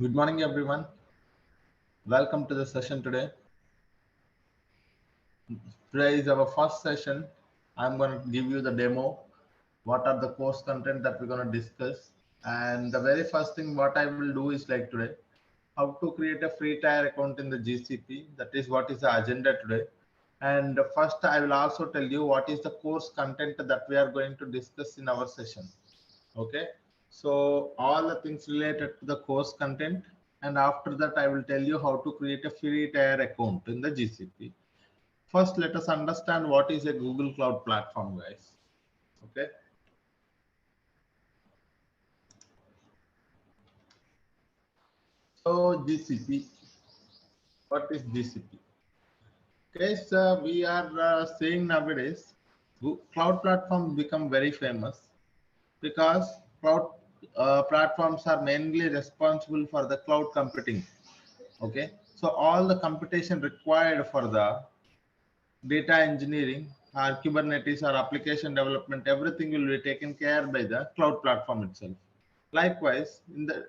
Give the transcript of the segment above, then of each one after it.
Good morning, everyone. Welcome to the session today. Today is our first session. I'm going to give you the demo. What are the course content that we're going to discuss? And the very first thing what I will do is like today, how to create a free tier account in the GCP. That is what is the agenda today. And first, I will also tell you what is the course content that we are going to discuss in our session. Okay, so all the things related to the course content, and after that I will tell you how to create a free tier account in the GCP. First, let us understand what is a Google Cloud Platform, guys. Okay, so GCP, what is GCP? Okay, so we are seeing nowadays cloud platforms become very famous because cloud platforms are mainly responsible for the cloud computing. Okay, so all the computation required for the data engineering or Kubernetes or application development, everything will be taken care by the cloud platform itself. Likewise, in the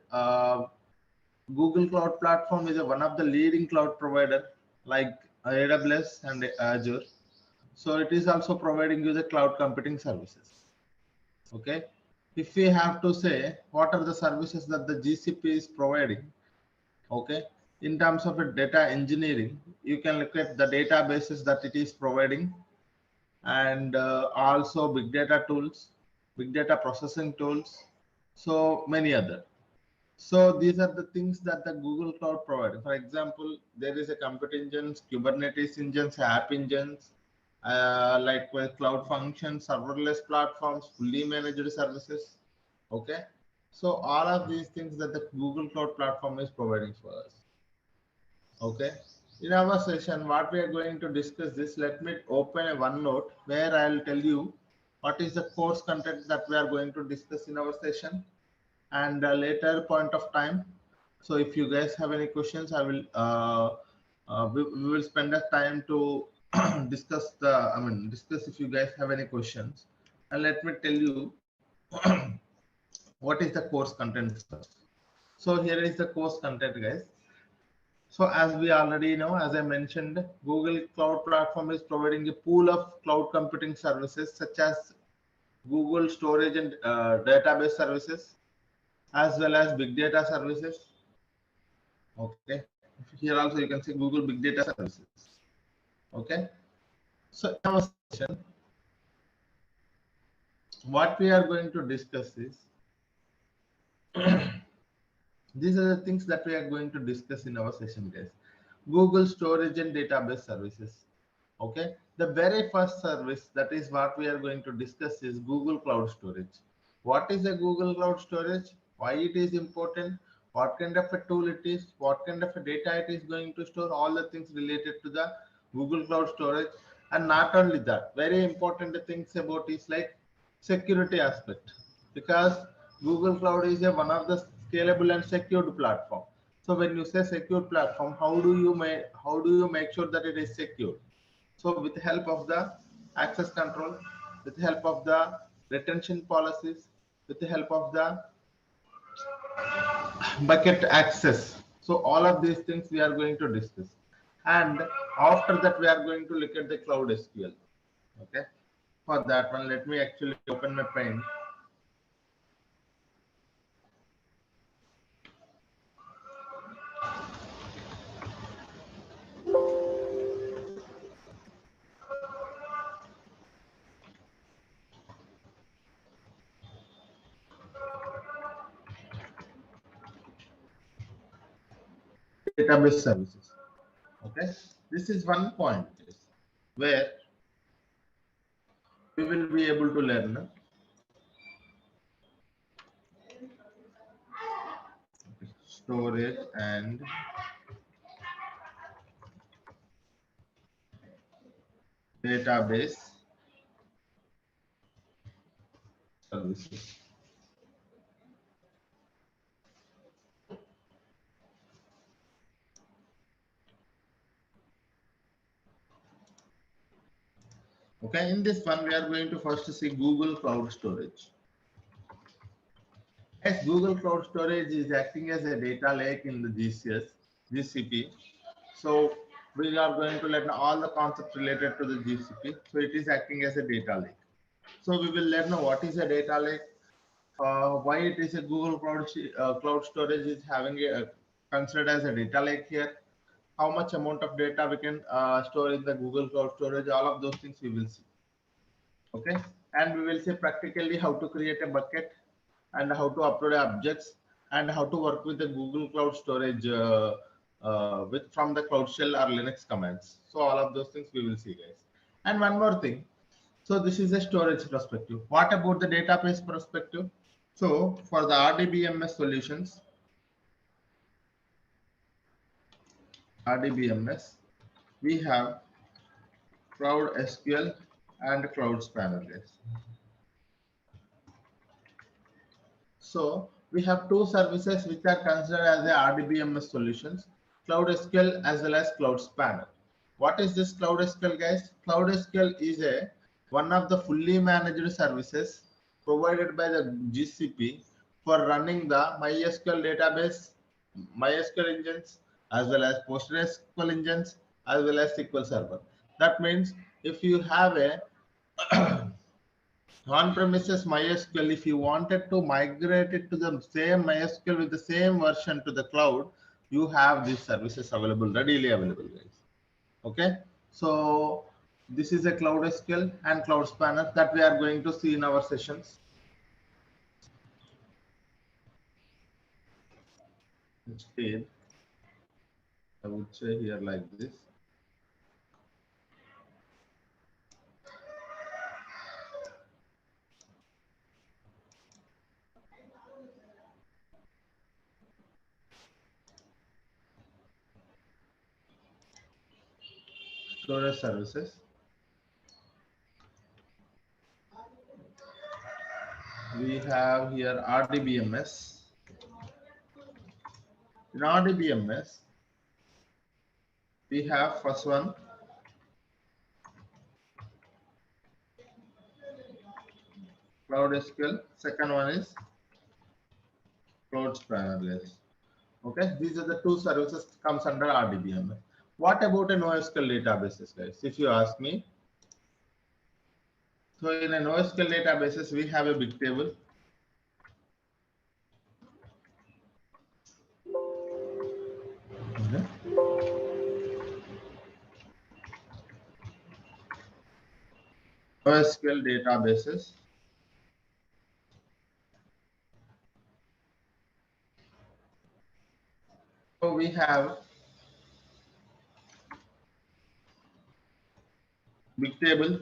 Google Cloud Platform is one of the leading cloud provider like AWS and Azure. So it is also providing you the cloud computing services. Okay. If we have to say what are the services that the GCP is providing, okay, in terms of a data engineering, you can look at the databases that it is providing, and also big data tools, big data processing tools, so many other. So these are the things that the Google Cloud provides. For example, there is a compute engines, Kubernetes engines, app engines, like with cloud functions, serverless platforms, fully managed services. Okay, so all of these things that the Google Cloud platform is providing for us. Okay. In our session, what we are going to discuss this, let me open a OneNote where I'll tell you what is the course content that we are going to discuss in our session and a later point of time. So if you guys have any questions, I will we will spend the time to discuss discuss if you guys have any questions. And let me tell you what is the course content first. So here is the course content, guys. So as we already know, as I mentioned, Google Cloud Platform is providing a pool of cloud computing services such as Google Storage and database services, as well as big data services. Okay. Here also you can see Google Big Data Services. Okay. So in our session, what we are going to discuss is these are the things that we are going to discuss in our session, guys. Google Storage and Database Services. Okay, the very first service that is what we are going to discuss is Google Cloud Storage. What is a Google Cloud Storage? Why it is important? What kind of a tool it is? What kind of a data it is going to store? All the things related to the Google Cloud Storage. And not only that, very important things about is like security aspect, because Google Cloud is one of the scalable and secured platform. So when you say secure platform, how do you make sure that it is secure? So with the help of the access control, with the help of the retention policies, with the help of the bucket access. So all of these things we are going to discuss. And after that, we are going to look at the cloud SQL. Okay. For that one, let me actually open my pen. Database services. Okay. This is one point where we will be able to learn storage and database services. Okay, in this one, we are going to first see Google Cloud Storage. Yes, Google Cloud Storage is acting as a data lake in the GCP. So we are going to learn all the concepts related to the GCP. So it is acting as a data lake. So we will learn what is a data lake, why it is a Google Cloud Storage is having a considered as a data lake here, how much amount of data we can store in the Google Cloud Storage, all of those things we will see. Okay, and we will see practically how to create a bucket and how to upload objects and how to work with the Google Cloud Storage with from the Cloud Shell or Linux commands. So all of those things we will see, guys. And one more thing. So this is a storage perspective. What about the database perspective? So for the RDBMS solutions, RDBMS, we have Cloud SQL and Cloud Spanner, guys. So we have two services which are considered as the RDBMS solutions, Cloud SQL as well as Cloud Spanner. What is this Cloud SQL, guys? Cloud SQL is a one of the fully managed services provided by the GCP for running the MySQL database, MySQL engines, as well as PostgreSQL engines, as well as SQL Server. That means if you have a on-premises MySQL, if you wanted to migrate it to the same MySQL with the same version to the cloud, you have these services available, readily available, guys. Okay, so this is a Cloud SQL and Cloud Spanner that we are going to see in our sessions. Instead, I would say here like this. Storage services. We have here RDBMS. In RDBMS, we have first one Cloud SQL. Second one is Cloud Spanner. Okay, these are the two services comes under RDBMS. What about a NoSQL databases, guys? If you ask me, so in a NoSQL databases, we have a big table. NoSQL databases. So we have big table,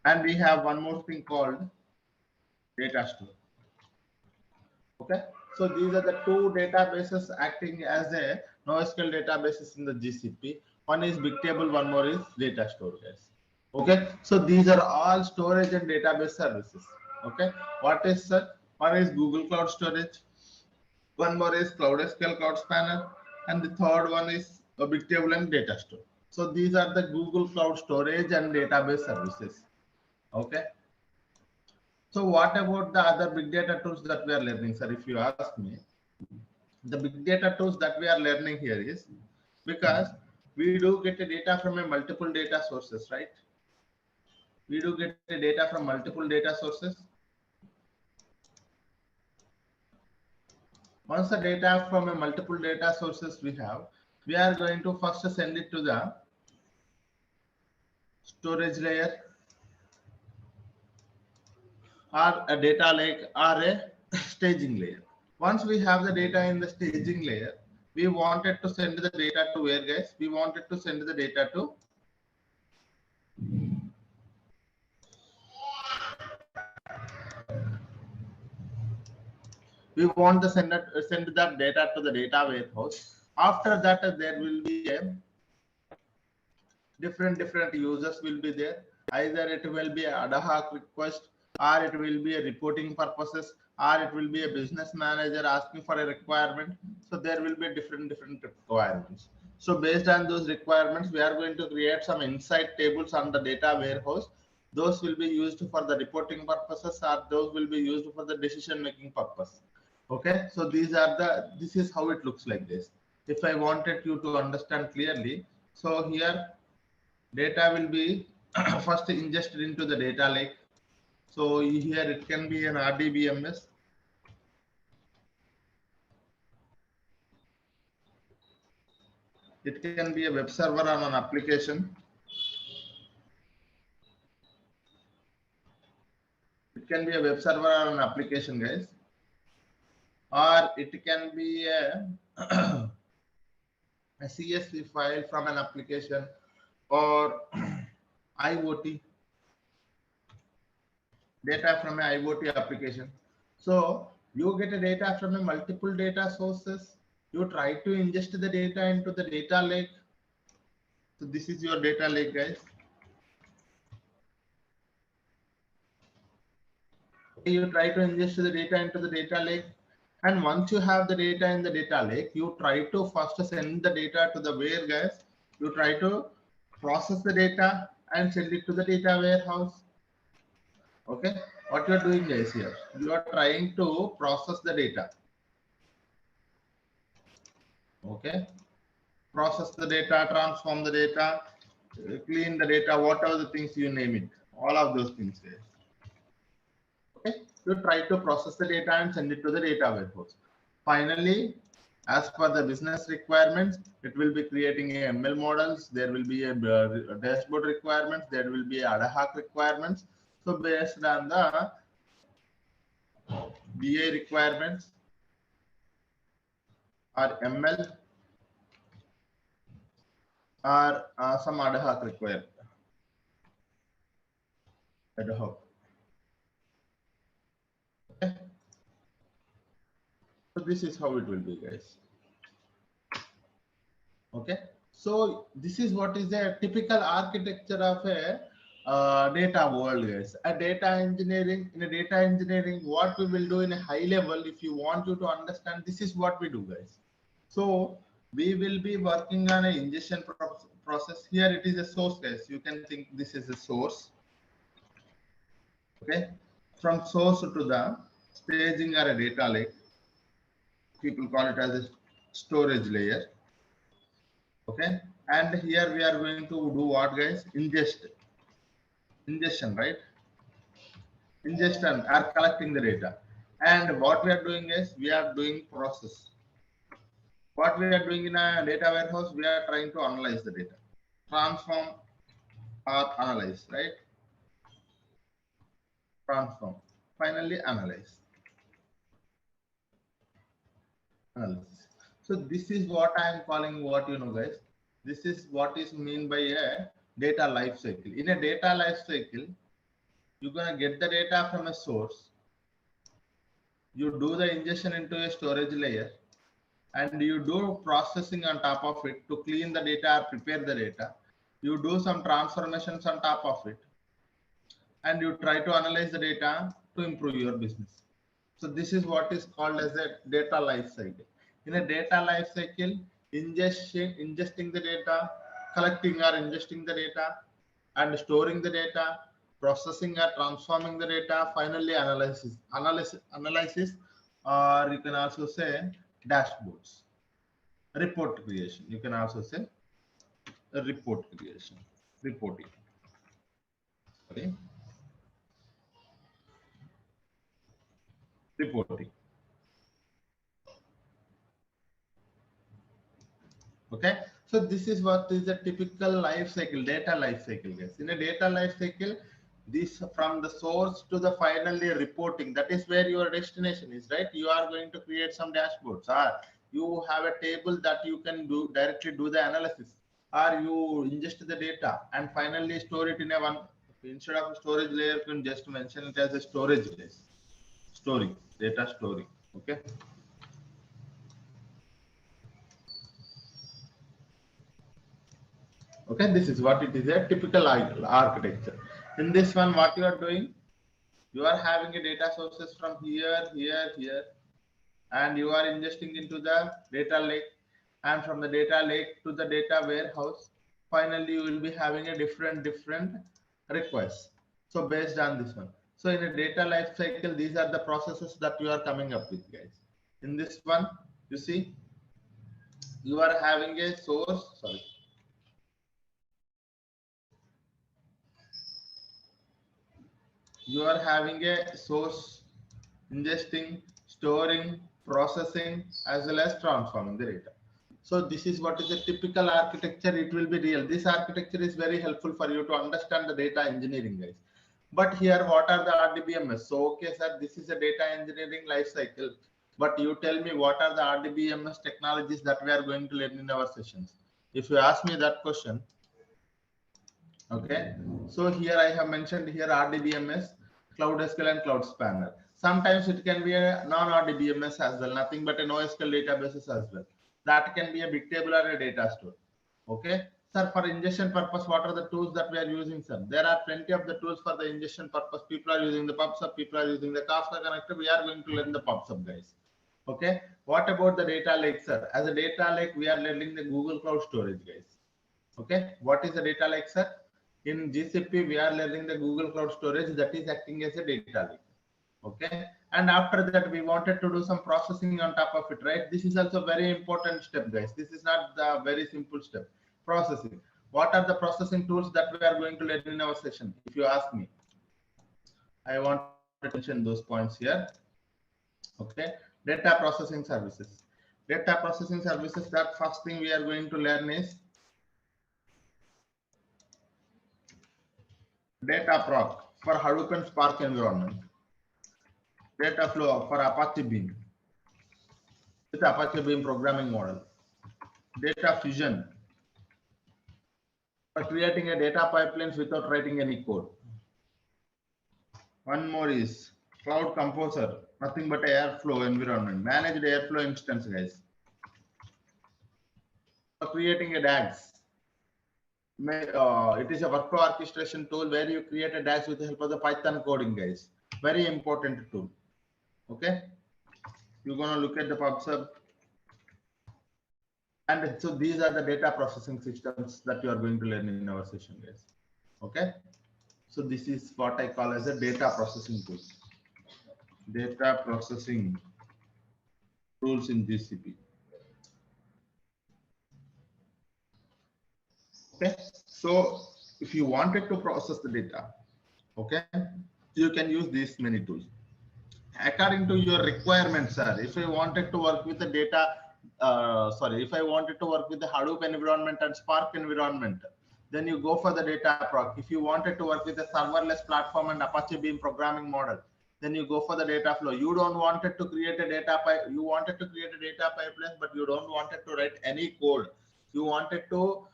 and we have one more thing called data store. Okay, so these are the two databases acting as a NoSQL databases in the GCP. One is big table, one more is data store, guys. Okay, so these are all storage and database services. Okay, what is one is Google Cloud Storage, one more is Cloud SQL, Cloud Spanner, and the third one is a big table and data store. So these are the Google Cloud Storage and database services. Okay. So what about the other big data tools that we are learning, sir? If you ask me, the big data tools that we are learning here is because we do get the data from a multiple data sources, right? We do get the data from multiple data sources. Once the data from a multiple data sources we are going to first send it to the storage layer or a data lake or a staging layer. Once we have the data in the staging layer, we wanted to send the data to where, guys? We wanted to send the data to send that data to the data warehouse. After that, there will be a different users will be there. Either it will be an ad hoc request, or it will be a reporting purposes, or it will be a business manager asking for a requirement. So there will be different requirements. So based on those requirements, we are going to create some insight tables on the data warehouse those will be used for the reporting purposes, or those will be used for the decision making purpose. Okay, so this is how it looks like this. If I wanted you to understand clearly, so here data will be first ingested into the data lake. So here it can be an RDBMS. It can be a web server on an application. It can be a web server or an application, guys. Or it can be a CSV file from an application, or IoT data from an IoT application. So you get a data from a multiple data sources. You try to ingest the data into the data lake. So this is your data lake, guys. You try to ingest the data into the data lake, and once you have the data in the data lake, you try to first send the data to the where, guys. You try to process the data and send it to the data warehouse. Okay, what you are doing, guys, here you are trying to process the data. Okay, process the data, transform the data, clean the data, whatever the things you name it, all of those things, guys. Okay, you try to process the data and send it to the data warehouse. Finally, as per the business requirements, it will be creating a ML models. There will be a dashboard requirements. There will be ad hoc requirements. So based on the BA requirements or ML or some ad hoc requirement. Ad hoc. Okay. So this is how it will be, guys. Okay, so this is what is the typical architecture of a data world, guys. A data engineering, in a data engineering, what we will do in a high level, if you want you to understand, this is what we do, guys. So we will be working on an ingestion process. Here it is a source, guys. You can think this is a source. Okay, from source to the staging or a data lake. People call it as a storage layer. Okay, and here we are going to do what, guys? Ingestion, right? Ingestion are collecting the data, and what we are doing is we are doing process. What we are doing in a data warehouse, we are trying to analyze the data, transform or analyze, right? Transform, finally analyze. Analysis. So this is what I am calling, what you know, guys. This is what is mean by a data life cycle. In a data life cycle, you're gonna get the data from a source. You do the ingestion into a storage layer, and you do processing on top of it to clean the data, prepare the data. You do some transformations on top of it, and you try to analyze the data to improve your business. So this is what is called as a data life cycle. In a data life cycle, ingesting the data, collecting or ingesting the data, and storing the data, processing or transforming the data, finally analysis, or you can also say dashboards, report creation. You can also say report creation, reporting. Okay, reporting. Okay, so this is what is the typical life cycle, data life cycle, guys. In a data life cycle, this from the source to the finally reporting, that is where your destination is, right? You are going to create some dashboards, or you have a table that you can do directly do the analysis, or you ingest the data and finally store it in a one, instead of a storage layer, you can just mention it as a storage base, storing, data storing. Okay. Okay, this is what it is, a typical architecture. In this one, what you are doing, you are having a data sources from here, and you are ingesting into the data lake, and from the data lake to the data warehouse. Finally, you will be having a different requests. So based on this one. So in a data life cycle, these are the processes that you are coming up with, guys. In this one, you see, you are having a source, sorry. You are having a source, ingesting, storing, processing, as well as transforming the data. So this is what is a typical architecture. It will be real. This architecture is very helpful for you to understand the data engineering, guys. But here, what are the RDBMS? So, okay, sir, this is a data engineering life cycle. But you tell me, what are the RDBMS technologies that we are going to learn in our sessions? If you ask me that question, okay. So here I have mentioned here RDBMS, Cloud SQL and Cloud Spanner. Sometimes it can be a non-RDBMS as well, nothing but a NoSQL databases as well. That can be a big table or a data store. Okay. Sir, for ingestion purpose, what are the tools that we are using, sir? There are plenty of the tools for the ingestion purpose. People are using the PubSub, people are using the Kafka connector. We are going to learn the PubSub, guys. Okay. What about the data lake, sir? As a data lake, we are learning the Google Cloud Storage, guys. Okay. What is the data lake, sir? In GCP, we are learning the Google Cloud Storage that is acting as a data lake. Okay. And after that, we wanted to do some processing on top of it, right? This is also very important step, guys. This is not the very simple step. Processing. What are the processing tools that we are going to learn in our session? If you ask me, I want to mention those points here. Okay. Data processing services. Data processing services, that first thing we are going to learn is data proc for Hadoop and Spark environment. Data flow for Apache Beam with Apache Beam programming model. Data fusion for creating a data pipelines without writing any code. One more is Cloud Composer, nothing but Airflow environment, managed Airflow instance, guys. For creating a DAGs. It is a workflow orchestration tool where you create a DAGs with the help of the Python coding, guys. Very important tool. Okay. You're going to look at the PubSub. And so these are the data processing systems that you are going to learn in our session, guys. Okay. So this is what I call as a data processing tool. Data processing tools in GCP. Okay. So if you wanted to process the data, okay, you can use these many tools. According to your requirements, sir, if I wanted to work with the data, if I wanted to work with the Hadoop environment and Spark environment, then you go for the data proc. If you wanted to work with a serverless platform and Apache Beam programming model, then you go for the data flow. You don't wanted to create a data pipe. You wanted to create a data pipeline, but you don't wanted to write any code. You wanted to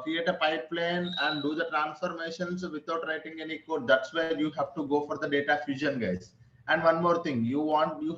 create a pipeline and do the transformations without writing any code. That's where you have to go for the data fusion, guys. And one more thing, you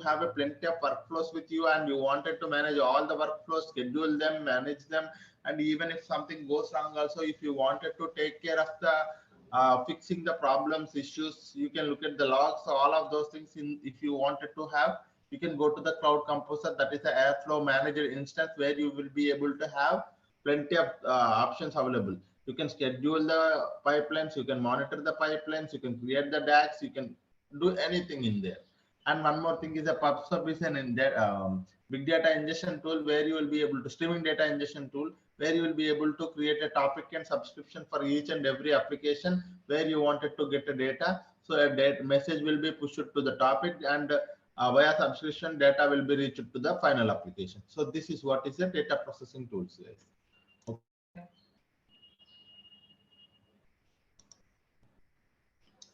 have a plenty of workflows with you and you wanted to manage all the workflows, schedule them, manage them. And even if something goes wrong also, if you wanted to take care of the fixing the problems, issues, you can look at the logs, all of those things. If you wanted to have, you can go to the Cloud Composer, that is the Airflow manager instance where you will be able to have plenty of options available. You can schedule the pipelines, you can monitor the pipelines, you can create the DAGs, you can do anything in there. And one more thing is a PubSub is an big data ingestion tool where you will be able to streaming data ingestion tool where you will be able to create a topic and subscription for each and every application where you wanted to get the data. So a message will be pushed to the topic and via subscription data will be reached to the final application. So this is what is the data processing tools, guys. Okay.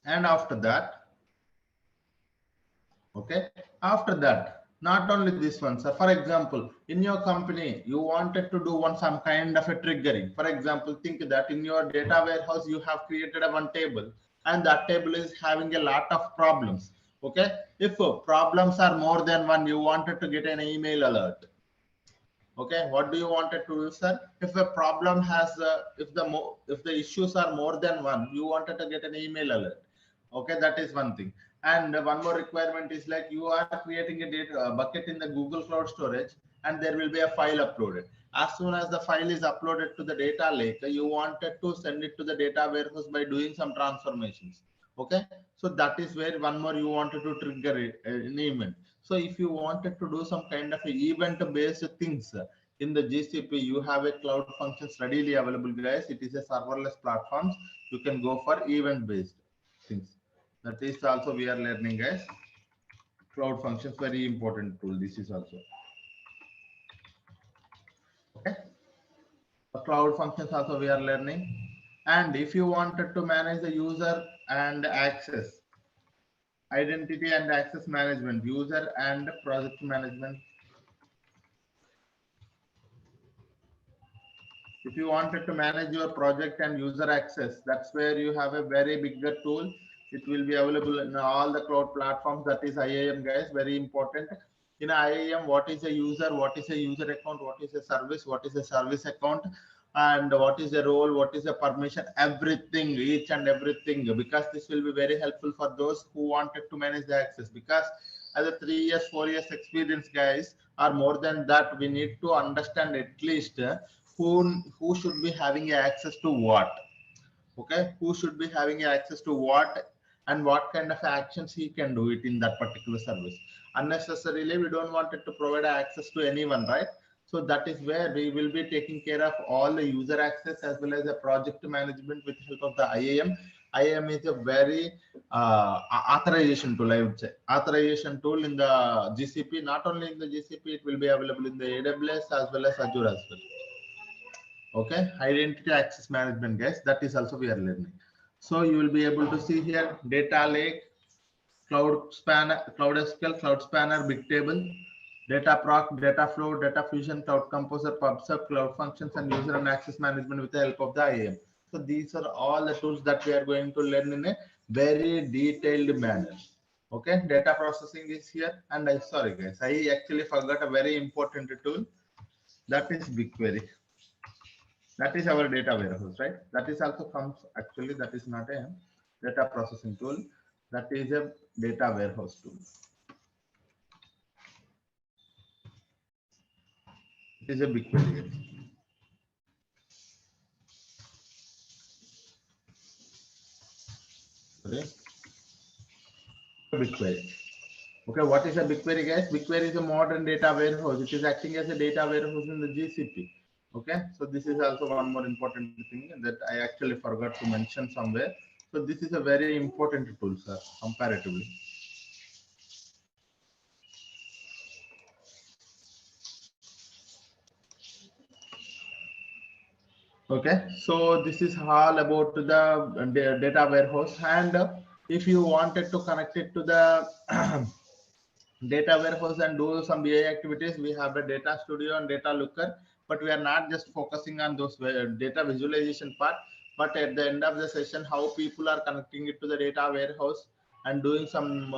And after that, okay, after that, not only this one, sir. For example, in your company, you wanted to do some kind of a triggering. For example, think that in your data warehouse, you have created one table and that table is having a lot of problems. Okay. If problems are more than one, you wanted to get an email alert. Okay. What do you wanted to do, sir? If a problem has, if the issues are more than one, you wanted to get an email alert. Okay. That is one thing. And one more requirement is like you are creating a data bucket in the Google Cloud Storage and there will be a file uploaded. As soon as the file is uploaded to the data lake, you wanted to send it to the data warehouse by doing some transformations. Okay, so that is where one more you wanted to trigger an event. So if you wanted to do some kind of event based things in the GCP, you have a cloud functions readily available, guys. It is a serverless platforms. You can go for event based things. That is also we are learning, guys. Cloud functions very important tool. This is also okay. Cloud functions also we are learning. And if you wanted to manage the user and access, identity and access management, user and project management. If you wanted to manage your project and user access, that's where you have a very bigger tool. It will be available in all the cloud platforms. That is IAM, guys, very important. In IAM, what is a user, what is a user account, what is a service, what is a service account, and what is the role, what is the permission, everything, each and everything, because this will be very helpful for those who wanted to manage the access. Because as a 3 years, 4 years experience, guys, or more than that, we need to understand at least who should be having access to what. Okay, who should be having access to what, and what kind of actions he can do it in that particular service. Unnecessarily we don't want it to provide access to anyone, right? So that is where we will be taking care of all the user access as well as the project management with help of the IAM. IAM is a very authorization tool, I would say. Authorization tool in the GCP. Not only in the GCP, it will be available in the AWS as well as Azure as well. Okay, identity access management, guys, that is also we are learning. So you will be able to see here data lake, cloud spanner, cloud SQL, cloud spanner, big table, data proc, data flow, data fusion, cloud composer, pubsub, cloud functions, and user and access management with the help of the IAM. So these are all the tools that we are going to learn in a very detailed manner. Okay, data processing is here. And I sorry guys, I actually forgot a very important tool, that is BigQuery. That is our data warehouse, right? That is also comes, actually that is not a data processing tool, that is a data warehouse tool. It is a BigQuery. Okay, BigQuery. Okay, what is a BigQuery, guys? BigQuery is a modern data warehouse. It is acting as a data warehouse in the GCP. Okay, so this is also one more important thing that I actually forgot to mention somewhere. So this is a very important tool, sir, comparatively. Okay, so this is all about the data warehouse. And if you wanted to connect it to the data warehouse and do some BI activities, we have a data studio and data looker, but we are not just focusing on those data visualization part, but at the end of the session, how people are connecting it to the data warehouse and doing some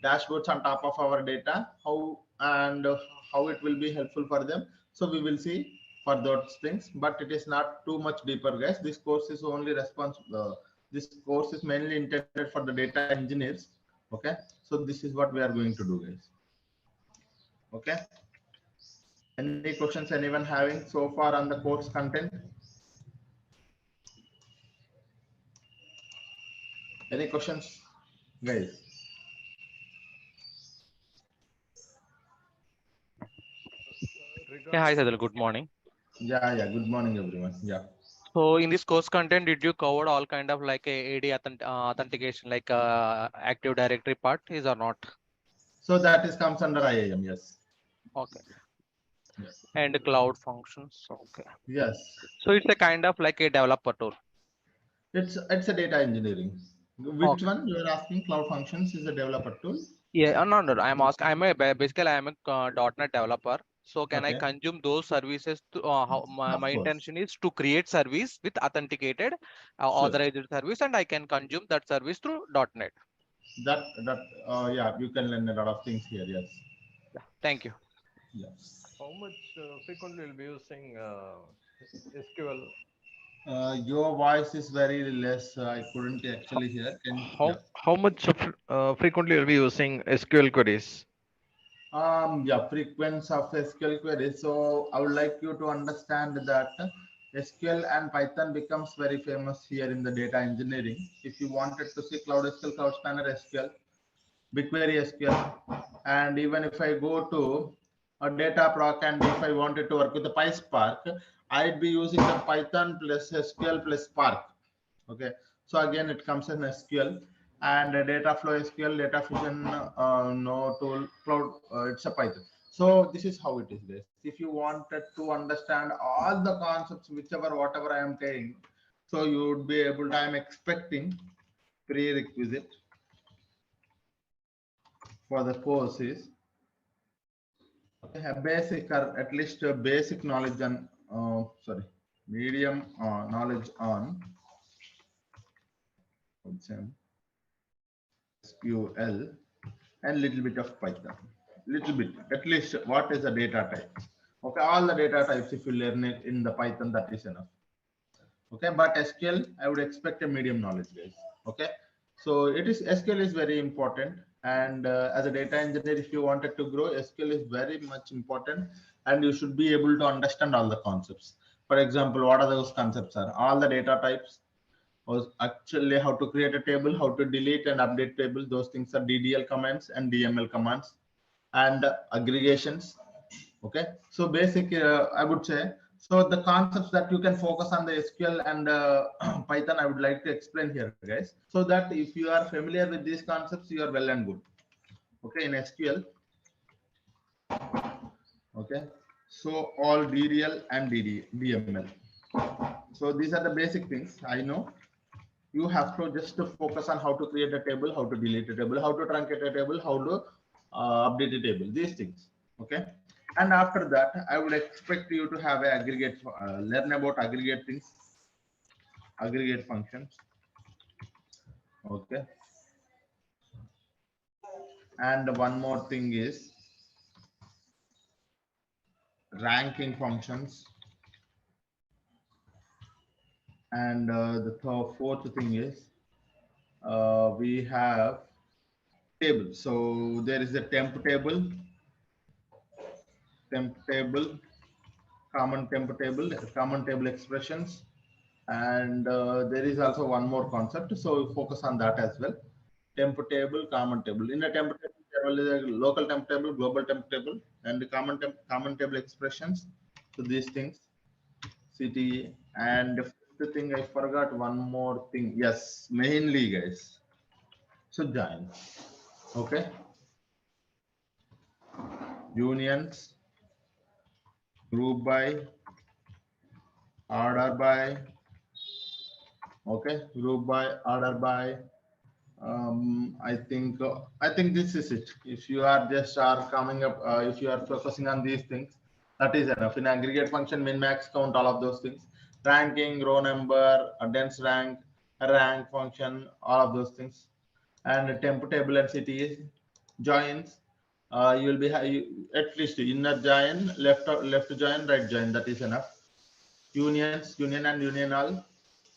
dashboards on top of our data, how and how it will be helpful for them. So we will see for those things, but it is not too much deeper, guys. This course is only responsible. This course is mainly intended for the data engineers. Okay, so this is what we are going to do, guys. Okay, any questions anyone having so far on the course content? Any questions, guys? Yeah, hi Sadhul, good morning. Yeah, good morning everyone. Yeah, So in this course content, did you cover all kind of like a AD authentication, like Active Directory part is or not? so that is comes under IAM. Yes. Okay. Yes. And cloud functions. Okay. Yes, So it's a kind of like a developer tool. it's a data engineering. Which Okay. one you are asking? Cloud functions is a developer tool. Yeah, no. I'm asking. Basically I'm a .NET developer. So can I Okay, consume those services to how of my course. intention is to create service with authenticated Sure. authorized service, and I can consume that service through .NET. That yeah, you can learn a lot of things here. Yes. Yeah. Thank you. Yes. How much frequently will be using SQL? Your voice is very less. I couldn't actually hear. Can yeah. How much frequently will be using SQL queries? Yeah, frequency of SQL queries. So I would like you to understand that SQL and Python becomes very famous here in the data engineering. If you wanted to see Cloud SQL, Cloud Spanner SQL, BigQuery SQL, and even if I go to a data proc and if I wanted to work with the PySpark, I'd be using the Python plus SQL plus Spark. Okay, so again it comes in SQL and data flow SQL, data fusion, no tool, cloud, it's a Python. So this is how it is, guys. If you wanted to understand all the concepts, whichever whatever I am saying, so you would be able to. I am expecting prerequisite for the course is a basic or at least a basic knowledge on medium knowledge on SQL and little bit of Python. Little bit, at least what is the data type? Okay, all the data types, if you learn it in the Python, that is enough. Okay, but SQL, I would expect a medium knowledge, guys. Okay, so it is SQL is very important, and as a data engineer, if you wanted to grow, SQL is very much important, and you should be able to understand all the concepts. For example, what are those concepts are? All the data types, was actually how to create a table, how to delete and update tables. Those things are DDL commands and DML commands, and aggregations. Okay, so basic, I would say. So the concepts that you can focus on the SQL and Python, I would like to explain here, guys, so that if you are familiar with these concepts, you are well and good. Okay, in SQL. Okay, so all DDL and DML. So these are the basic things I know. You have to just to focus on how to create a table, how to delete a table, how to truncate a table, how to update a table, these things. Okay, and after that I would expect you to have a aggregate, learn about aggregate things, aggregate functions. Okay, and one more thing is ranking functions, and the fourth thing is we have table. So there is a temp table, common table expressions, and there is also one more concept. So we focus on that as well. Temp table, common table. In a temp table, there is a local temp table, global temp table, and the common table expressions. So these things, CTE, and the fifth thing I forgot one more thing. Yes, mainly, guys. So join. Okay. Unions, group by, order by. Okay, group by, order by. I think this is it. If you are just are coming up, if you are focusing on these things, that is enough. In aggregate function, min, max, count, all of those things. Ranking, row number, a dense rank, a rank function, all of those things. And temp table and cities, joins. You will be at least inner join, left join, right join. That is enough. Unions, union and union all,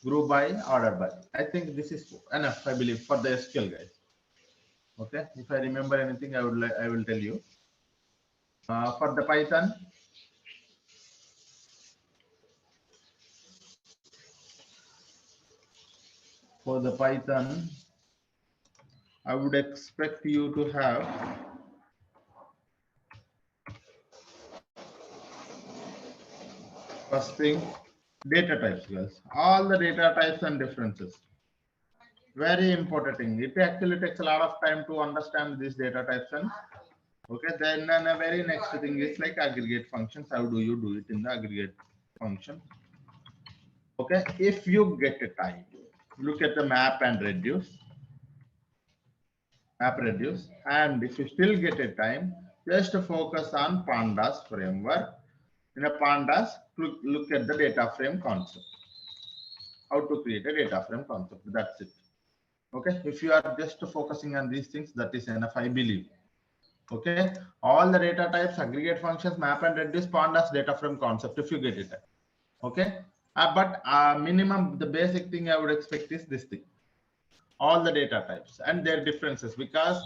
group by, order by. I think this is enough, I believe, for the SQL, guys. Okay, if I remember anything, I will tell you. For the Python, I would expect you to have first thing, data types, guys. All the data types and differences. Very important thing. It actually takes a lot of time to understand these data types. And okay, then the very next thing is like aggregate functions. How do you do it in the aggregate function? Okay, if you get a time, look at the map and reduce. And if you still get a time, just focus on pandas framework. In a pandas, look at the data frame concept, how to create a data frame concept. That's it. Okay, if you are just focusing on these things, that is enough, I believe. Okay, all the data types, aggregate functions, map and reduce, pandas, data frame concept, if you get it. Okay, but minimum, the basic thing I would expect is this thing, all the data types and their differences. Because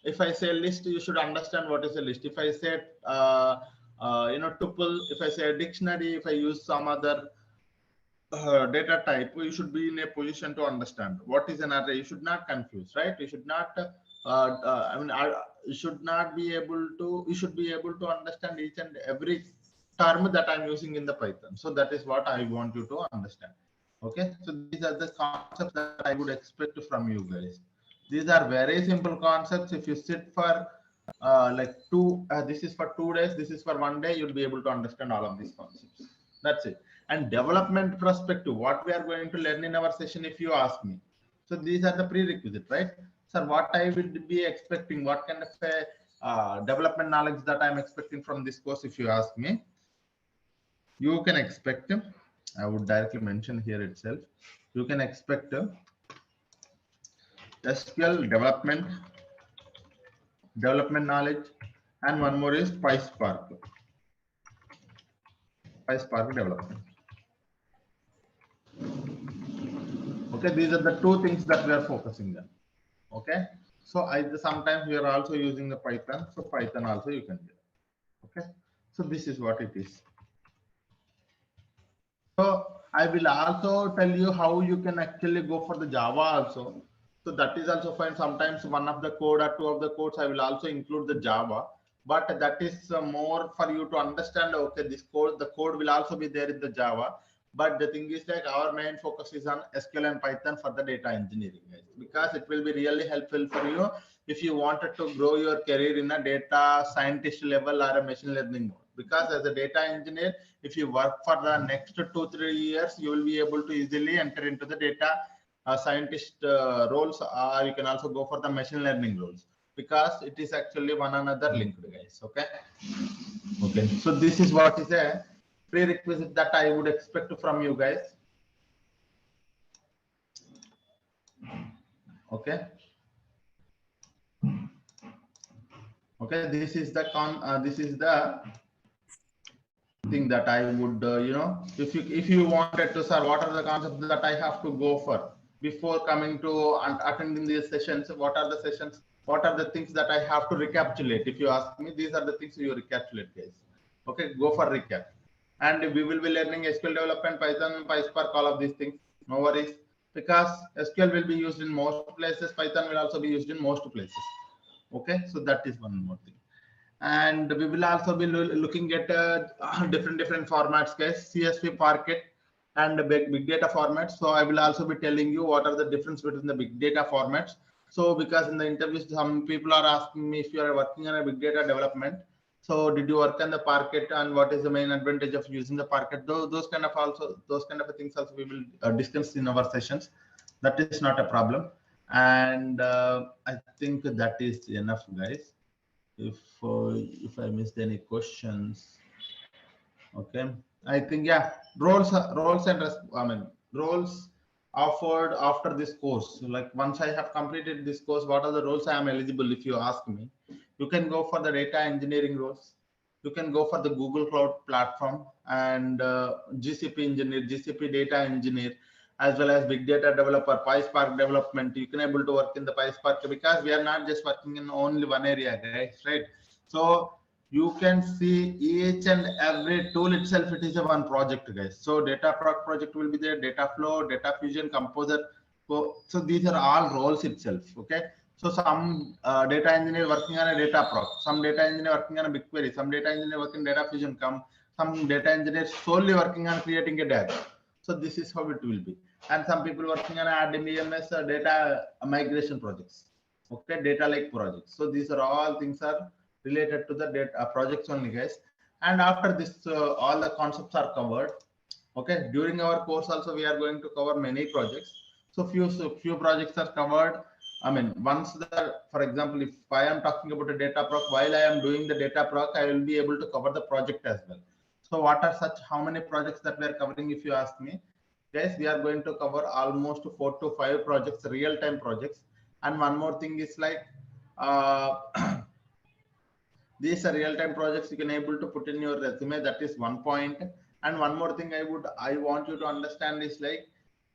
if I say list, you should understand what is a list. If I say tuple, if I say a dictionary, if I use some other data type, you should be in a position to understand what is an array. You should not confuse, right? You should not you should not be able to, you should be able to understand each and every term that I'm using in the Python. So that is what I want you to understand. Okay, so these are the concepts that I would expect from you guys. These are very simple concepts. If you sit for like this is for 2 days, this is for 1 day, you'll be able to understand all of these concepts. That's it. And development perspective, what we are going to learn in our session, if you ask me. So these are the prerequisite, right? Sir, what I would be expecting, what kind of a development knowledge that I'm expecting from this course, if you ask me, you can expect, I would directly mention here itself, you can expect SQL development knowledge, and one more is PySpark development. Okay, these are the two things that we are focusing on. Okay, so sometimes we are also using the Python, so Python also you can do. Okay, so this is what it is. So I will also tell you how you can actually go for the Java also. So that is also fine. Sometimes one of the code or two of the codes I will also include the Java, but that is more for you to understand. Okay, this code, the code will also be there in the Java. But the thing is, like, our main focus is on SQL and Python for the data engineering, guys, because it will be really helpful for you if you wanted to grow your career in a data scientist level or a machine learning mode. Because as a data engineer, if you work for the next 2-3 years, you will be able to easily enter into the data scientist roles, or you can also go for the machine learning roles, because it is actually one another linked, guys. Okay, so this is what is a prerequisite that I would expect from you guys. Okay, this is the thing that I would if you wanted to, sir, what are the concepts that I have to go for before coming to attending these sessions? What are the sessions? What are the things that I have to recapitulate? If you ask me, these are the things you recapitulate, guys. Okay, go for recap. And we will be learning SQL development, Python, PySpark, all of these things. No worries, because SQL will be used in most places. Python will also be used in most places. Okay, so that is one more thing. And we will also be looking at different formats, guys, CSV, Parquet, and big data formats. So I will also be telling you what are the difference between the big data formats. So because in the interviews, some people are asking me if you are working on a big data development, so did you work on the Parquet, and what is the main advantage of using the Parquet? Those kind of things also we will discuss in our sessions. That is not a problem. And I think that is enough, guys. If I missed any questions, okay, I think, yeah, roles offered after this course. Like, once I have completed this course, what are the roles I am eligible? If you ask me, you can go for the data engineering roles, you can go for the Google Cloud Platform, and GCP engineer, GCP data engineer, as well as big data developer, PySpark development. You can able to work in the PySpark, because we are not just working in only one area, guys, right? So you can see each and every tool itself, it is a one project, guys. So data project will be there, data flow, data fusion, composer. So these are all roles itself. Okay, so some data engineer working on a data proc, some data engineer working on a BigQuery, some data engineer working data fusion, some data engineer solely working on creating a data. So this is how it will be. And some people working on RDBMS data migration projects. Okay, data lake projects. So these are all things are related to the data projects only, guys. And after this, all the concepts are covered. Okay, during our course also we are going to cover many projects. So few projects are covered. I mean, once for example, if I am talking about a data proc, while I am doing the data proc, I will be able to cover the project as well. So what are how many projects that we are covering? If you ask me, guys, we are going to cover almost 4 to 5 projects, real-time projects. And one more thing is like, these are real-time projects you can able to put in your resume. That is one point. And one more thing I want you to understand is like,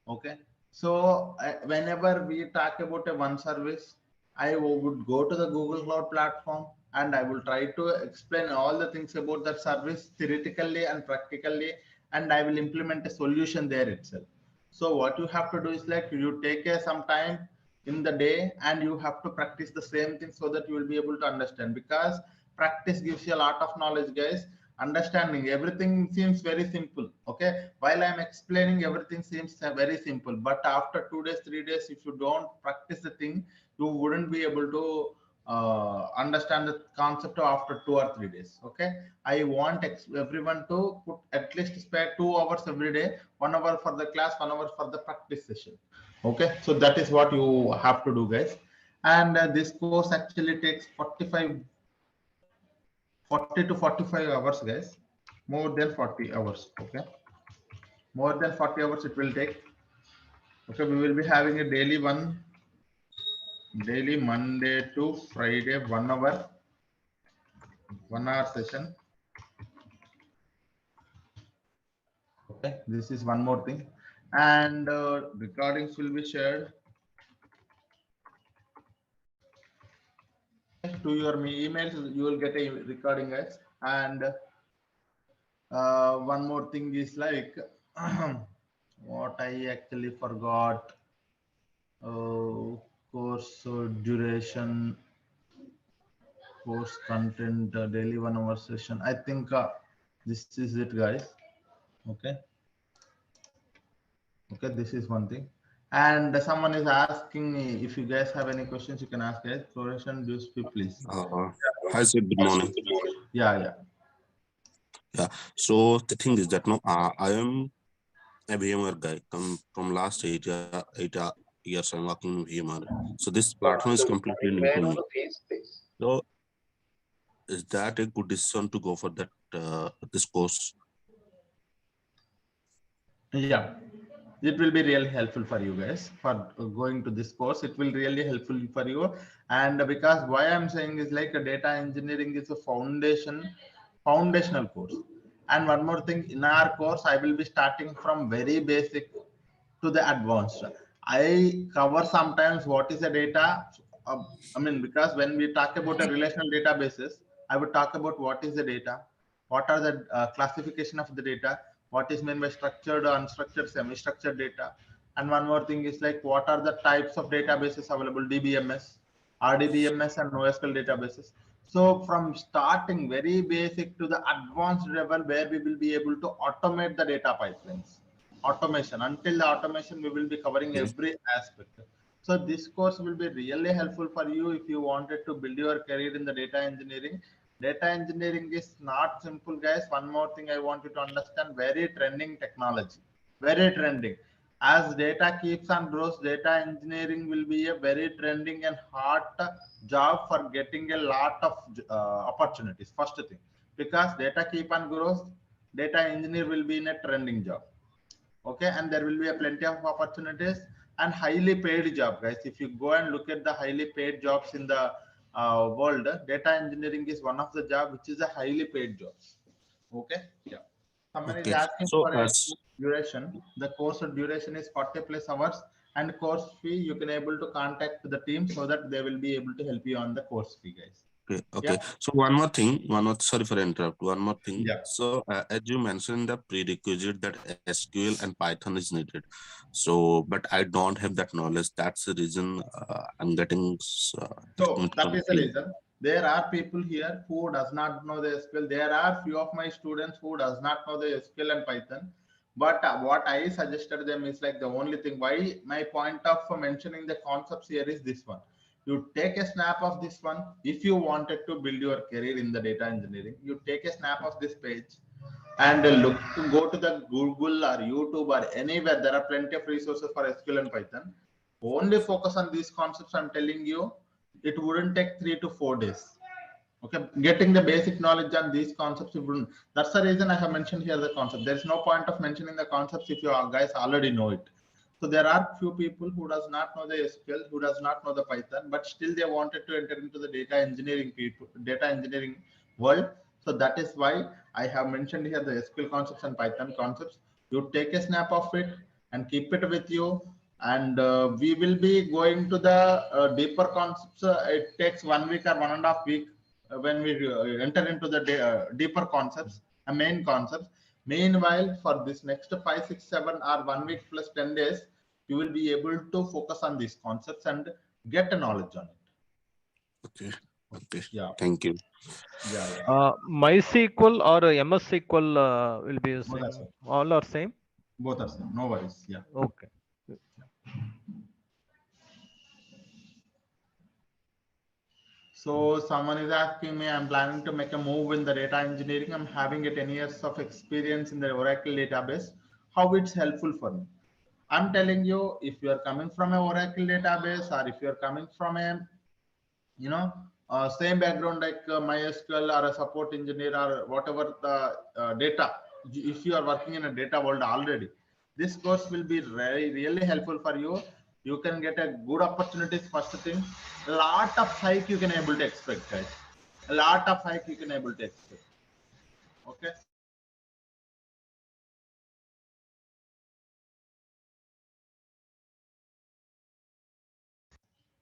okay, so whenever we talk about a one service, I would go to the Google Cloud Platform and I will try to explain all the things about that service theoretically and practically, and I will implement a solution there itself. So what you have to do is like you take some time in the day and you have to practice the same thing so that you will be able to understand, because practice gives you a lot of knowledge, guys. Understanding everything seems very simple. Okay, while I'm explaining, everything seems very simple, but after 2 days, 3 days, if you don't practice the thing, you wouldn't be able to understand the concept after 2 or 3 days. Okay, I want everyone to put at least spare 2 hours every day, 1 hour for the class, 1 hour for the practice session. Okay, so that is what you have to do, guys. And this course actually takes 40 to 45 hours, guys. More than 40 hours. Okay, more than 40 hours it will take. Okay, we will be having a daily Monday to Friday, 1 hour session. Okay, this is one more thing, and recordings will be shared to your emails. You will get a recording, guys. And one more thing is like what I actually forgot. Course duration, course content, daily 1 hour session. I think this is it, guys. Okay. Okay, this is one thing. And someone is asking me if you guys have any questions, you can ask, guys. Floration, do speak, please. Hi, sir. Good morning. Yeah. Yeah. So the thing is that no, I am a VMware guy. Come from last 8 years, I'm working in VMware. So this platform is completely new to me. So is that a good decision to go for that this course? Yeah, it will be really helpful for you guys for going to this course. It will really helpful for you. And because why I'm saying is like a data engineering is a foundational course. And one more thing, in our course, I will be starting from very basic to the advanced. I cover sometimes what is a data. Because when we talk about a relational databases, I would talk about what is the data, what are the classification of the data, what is meant by structured, unstructured, semi-structured data. And one more thing is like what are the types of databases available, DBMS, RDBMS, and NoSQL databases. So from starting very basic to the advanced level where we will be able to automate the data pipelines. Automation, until the automation, we will be covering every aspect. So this course will be really helpful for you if you wanted to build your career in the data engineering. Data engineering is not simple, guys. One more thing I want you to understand, very trending technology, very trending. As data keeps on grows, data engineering will be a very trending and hot job for getting a lot of opportunities. First thing, because data keep on grows, data engineer will be in a trending job. Okay, and there will be a plenty of opportunities and highly paid job, guys. If you go and look at the highly paid jobs in the world, data engineering is one of the job which is a highly paid jobs. Okay, yeah. Someone is Okay. asking So for a duration. The course duration is 40 plus hours, and course fee you can able to contact the team so that they will be able to help you on the course fee, guys. Okay. So one more thing, sorry for interrupt. One more thing. Yeah. So as you mentioned, the prerequisite that SQL and Python is needed. So, but I don't have that knowledge. That's the reason I'm getting. So that is the reason. There are people here who does not know the SQL. There are few of my students who does not know the SQL and Python. But what I suggested them is like the only thing why my point of mentioning the concepts here is this one. You take a snap of this one. If you wanted to build your career in the data engineering, you take a snap of this page and look to go to the Google or YouTube or anywhere. There are plenty of resources for SQL and Python. Only focus on these concepts. I'm telling you, it wouldn't take 3 to 4 days. Okay, getting the basic knowledge on these concepts, it wouldn't. That's the reason I have mentioned here the concept. There is no point of mentioning the concepts if you guys already know it. So there are few people who does not know the SQL, who does not know the Python, but still they wanted to enter into the data engineering world. So that is why I have mentioned here the SQL concepts and Python concepts. You take a snap of it and keep it with you. And we will be going to the deeper concepts. It takes 1 week or 1.5 weeks when we enter into the deeper concepts, main concepts. Meanwhile, for this next 5, 6, 7 or 1 week plus 10 days, you will be able to focus on these concepts and get a knowledge on it. Okay. Okay. Yeah. Thank you. Yeah. MySQL or MS SQL will be Both are using. same. All are same. Both are same. No worries. Yeah. Okay. So someone is asking me, I'm planning to make a move in the data engineering. I'm having a 10 years of experience in the Oracle database. How it's helpful for me? I'm telling you, if you are coming from a Oracle database or if you are coming from a, same background like MySQL or a support engineer or whatever the data, if you are working in a data world already, this course will be really helpful for you. You can get a good opportunities. First thing, a lot of hike you can able to expect, guys. A lot of hike you can able to expect. Okay.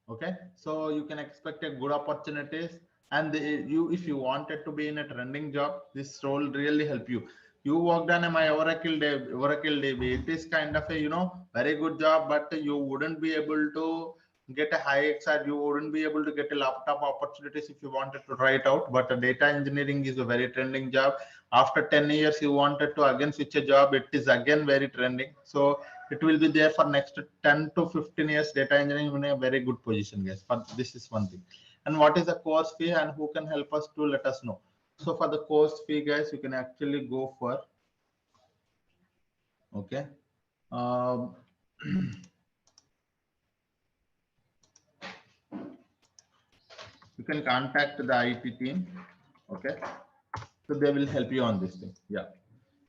Okay, so you can expect a good opportunities, and you, if you wanted to be in a trending job, this role really help you. You worked on my Oracle DB. It is kind of a very good job, but you wouldn't be able to get a high XR. You wouldn't be able to get a laptop opportunities if you wanted to try it out. But data engineering is a very trending job. After 10 years, you wanted to again switch a job. It is again very trending. So it will be there for next 10 to 15 years. Data engineering in a very good position, guys. But this is one thing. And what is the course fee and who can help us to let us know? So for the course fee, guys, you can actually go for, okay, um, you can contact the IT team. Okay, so they will help you on this thing. Yeah.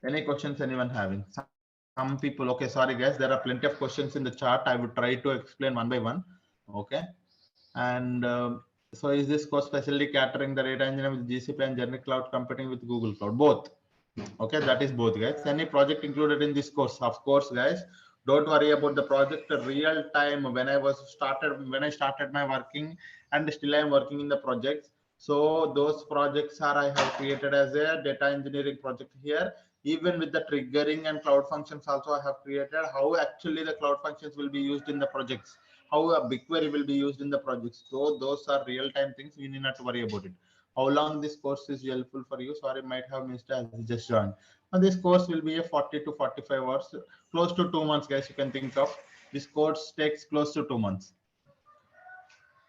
Any questions anyone having? Some people, okay, sorry guys, there are plenty of questions in the chat. I would try to explain one by one. Okay. And so is this course specially catering the data engineering with GCP and generic cloud computing with Google Cloud? Both. Okay, that is both, guys. Any project included in this course? Of course, guys. Don't worry about the project. Real time when I started my working, and still I am working in the projects. So those projects are I have created as a data engineering project here. Even with the triggering and cloud functions also I have created how actually the cloud functions will be used in the projects, how a BigQuery will be used in the projects. So those are real time things. You need not to worry about it. How long this course is helpful for you? Sorry, might have missed as you just joined. And this course will be a 40 to 45 hours, close to 2 months, guys. You can think of this course takes close to 2 months.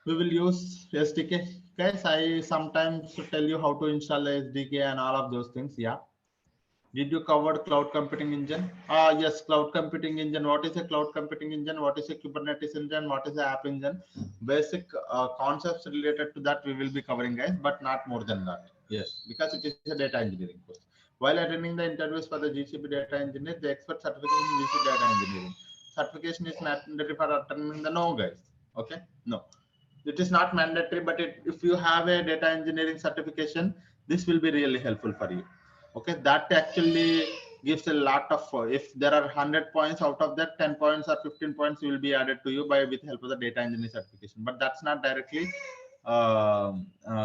We will use SDK, guys. I sometimes tell you how to install the SDK and all of those things. Yeah. Did you cover cloud computing engine? Yes, cloud computing engine. What is a cloud computing engine? What is a Kubernetes engine? What is a app engine? Basic concepts related to that we will be covering, guys, but not more than that. Yes, because it is a data engineering course. While attending the interviews for the GCP data engineer, the expert certification in GCP data engineering. Certification is mandatory for attending the no, guys. Okay, no. It is not mandatory, but if you have a data engineering certification, this will be really helpful for you. Okay, that actually gives a lot of, if there are 100 points, out of that 10 points or 15 points will be added to you by with help of the data engineering certification. But that's not directly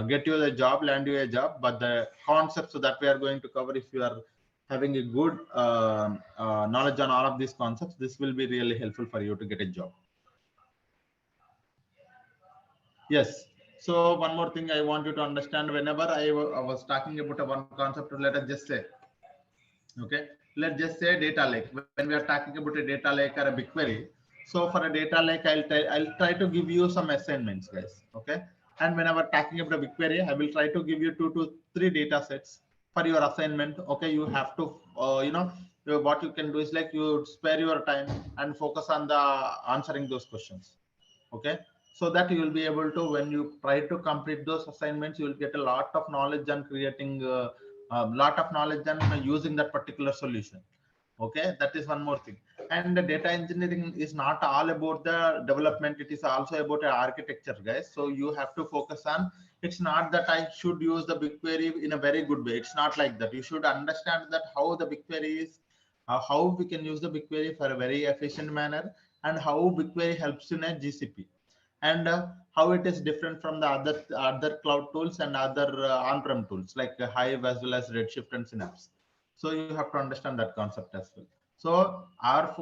get you the job, land you a job, but the concepts that we are going to cover, if you are having a good knowledge on all of these concepts, this will be really helpful for you to get a job. Yes. So one more thing I want you to understand, whenever I was talking about a one concept, let us just say, okay, let's just say data lake. When we are talking about a data lake or a BigQuery, so for a data lake, I'll try to give you some assignments, guys. Okay. And whenever talking about a BigQuery, I will try to give you 2 to 3 data sets for your assignment. Okay. You have to, what you can do is like you spare your time and focus on the answering those questions. Okay, so that you will be able to, when you try to complete those assignments, you will get a lot of knowledge and creating a lot of knowledge and using that particular solution. Okay, that is one more thing. And the data engineering is not all about the development, it is also about architecture, guys. So you have to focus on, it's not that I should use the BigQuery in a very good way. It's not like that. You should understand that how the BigQuery is, how we can use the BigQuery for a very efficient manner, and how BigQuery helps in a GCP, and how it is different from the other cloud tools and other on-prem tools like Hive as well as Redshift and Synapse. So you have to understand that concept as well. So our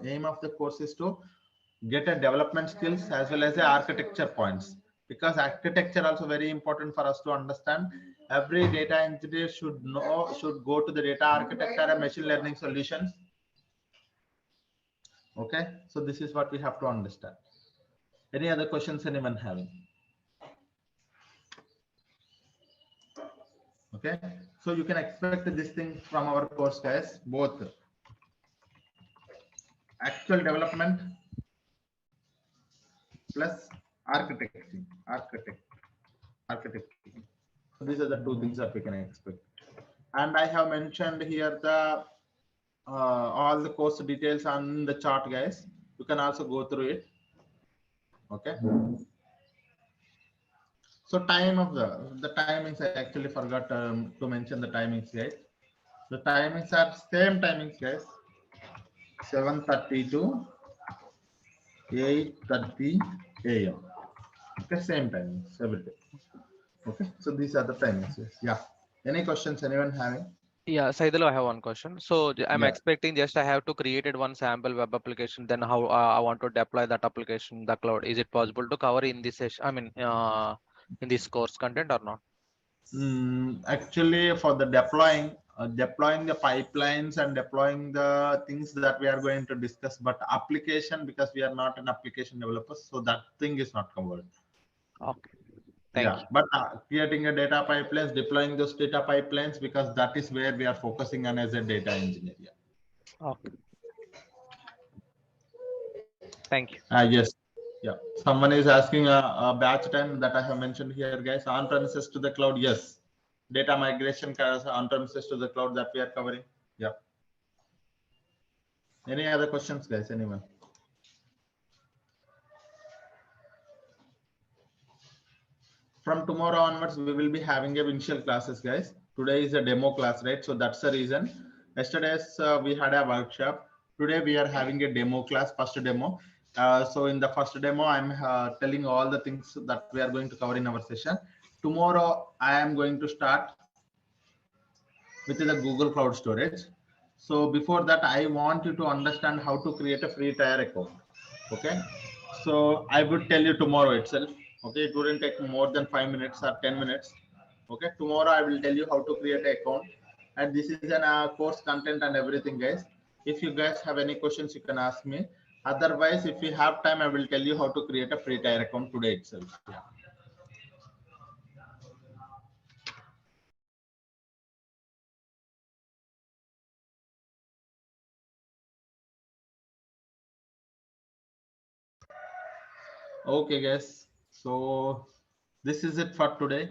aim of the course is to get a development skills as well as the architecture points, because architecture also very important for us to understand. Every data engineer should go to the data architecture and machine learning solutions. Okay, so this is what we have to understand. Any other questions anyone having? Okay, so you can expect this thing from our course, guys, both actual development plus architecting. So these are the two things that we can expect. And I have mentioned here the all the course details on the chart, guys. You can also go through it. Okay. So time of the timings, I actually forgot to mention the timings, guys. The timings are same timings, guys. 7:30 to 8:30 a.m. Okay, same timings every day. Okay, so these are the timings. Yes. Yeah. Any questions anyone having? Yeah, Saidhul, I have one question. So I'm Yeah. expecting just I have to created one sample web application. Then how I want to deploy that application in the cloud? Is it possible to cover in this session? I mean, in this course content or not? Actually, for the deploying the pipelines and deploying the things that we are going to discuss, but application, because we are not an application developer, so that thing is not covered. Okay, thank Yeah, but creating a data pipelines, deploying those data pipelines, because that is where we are focusing on as a data engineer. Yeah. you. Okay, thank you. Yes. Yeah. Someone is asking a batch time that I have mentioned here, guys. On premises to the cloud. Yes. Data migration on premises to the cloud that we are covering. Yeah. Any other questions, guys? Anyone? From tomorrow onwards, we will be having a initial classes, guys. Today is a demo class, right? So that's the reason. Yesterday's we had a workshop. Today we are having a demo class, first demo. So in the first demo, I'm telling all the things that we are going to cover in our session. Tomorrow, I am going to start with the Google Cloud Storage. So before that, I want you to understand how to create a free tier account. Okay. So I would tell you tomorrow itself. Okay. It wouldn't take more than 5 minutes or 10 minutes. Okay. Tomorrow I will tell you how to create an account. And this is an course content and everything, guys. If you guys have any questions, you can ask me. Otherwise, if we have time, I will tell you how to create a free tier account today itself. Yeah. Okay, guys. So this is it for today.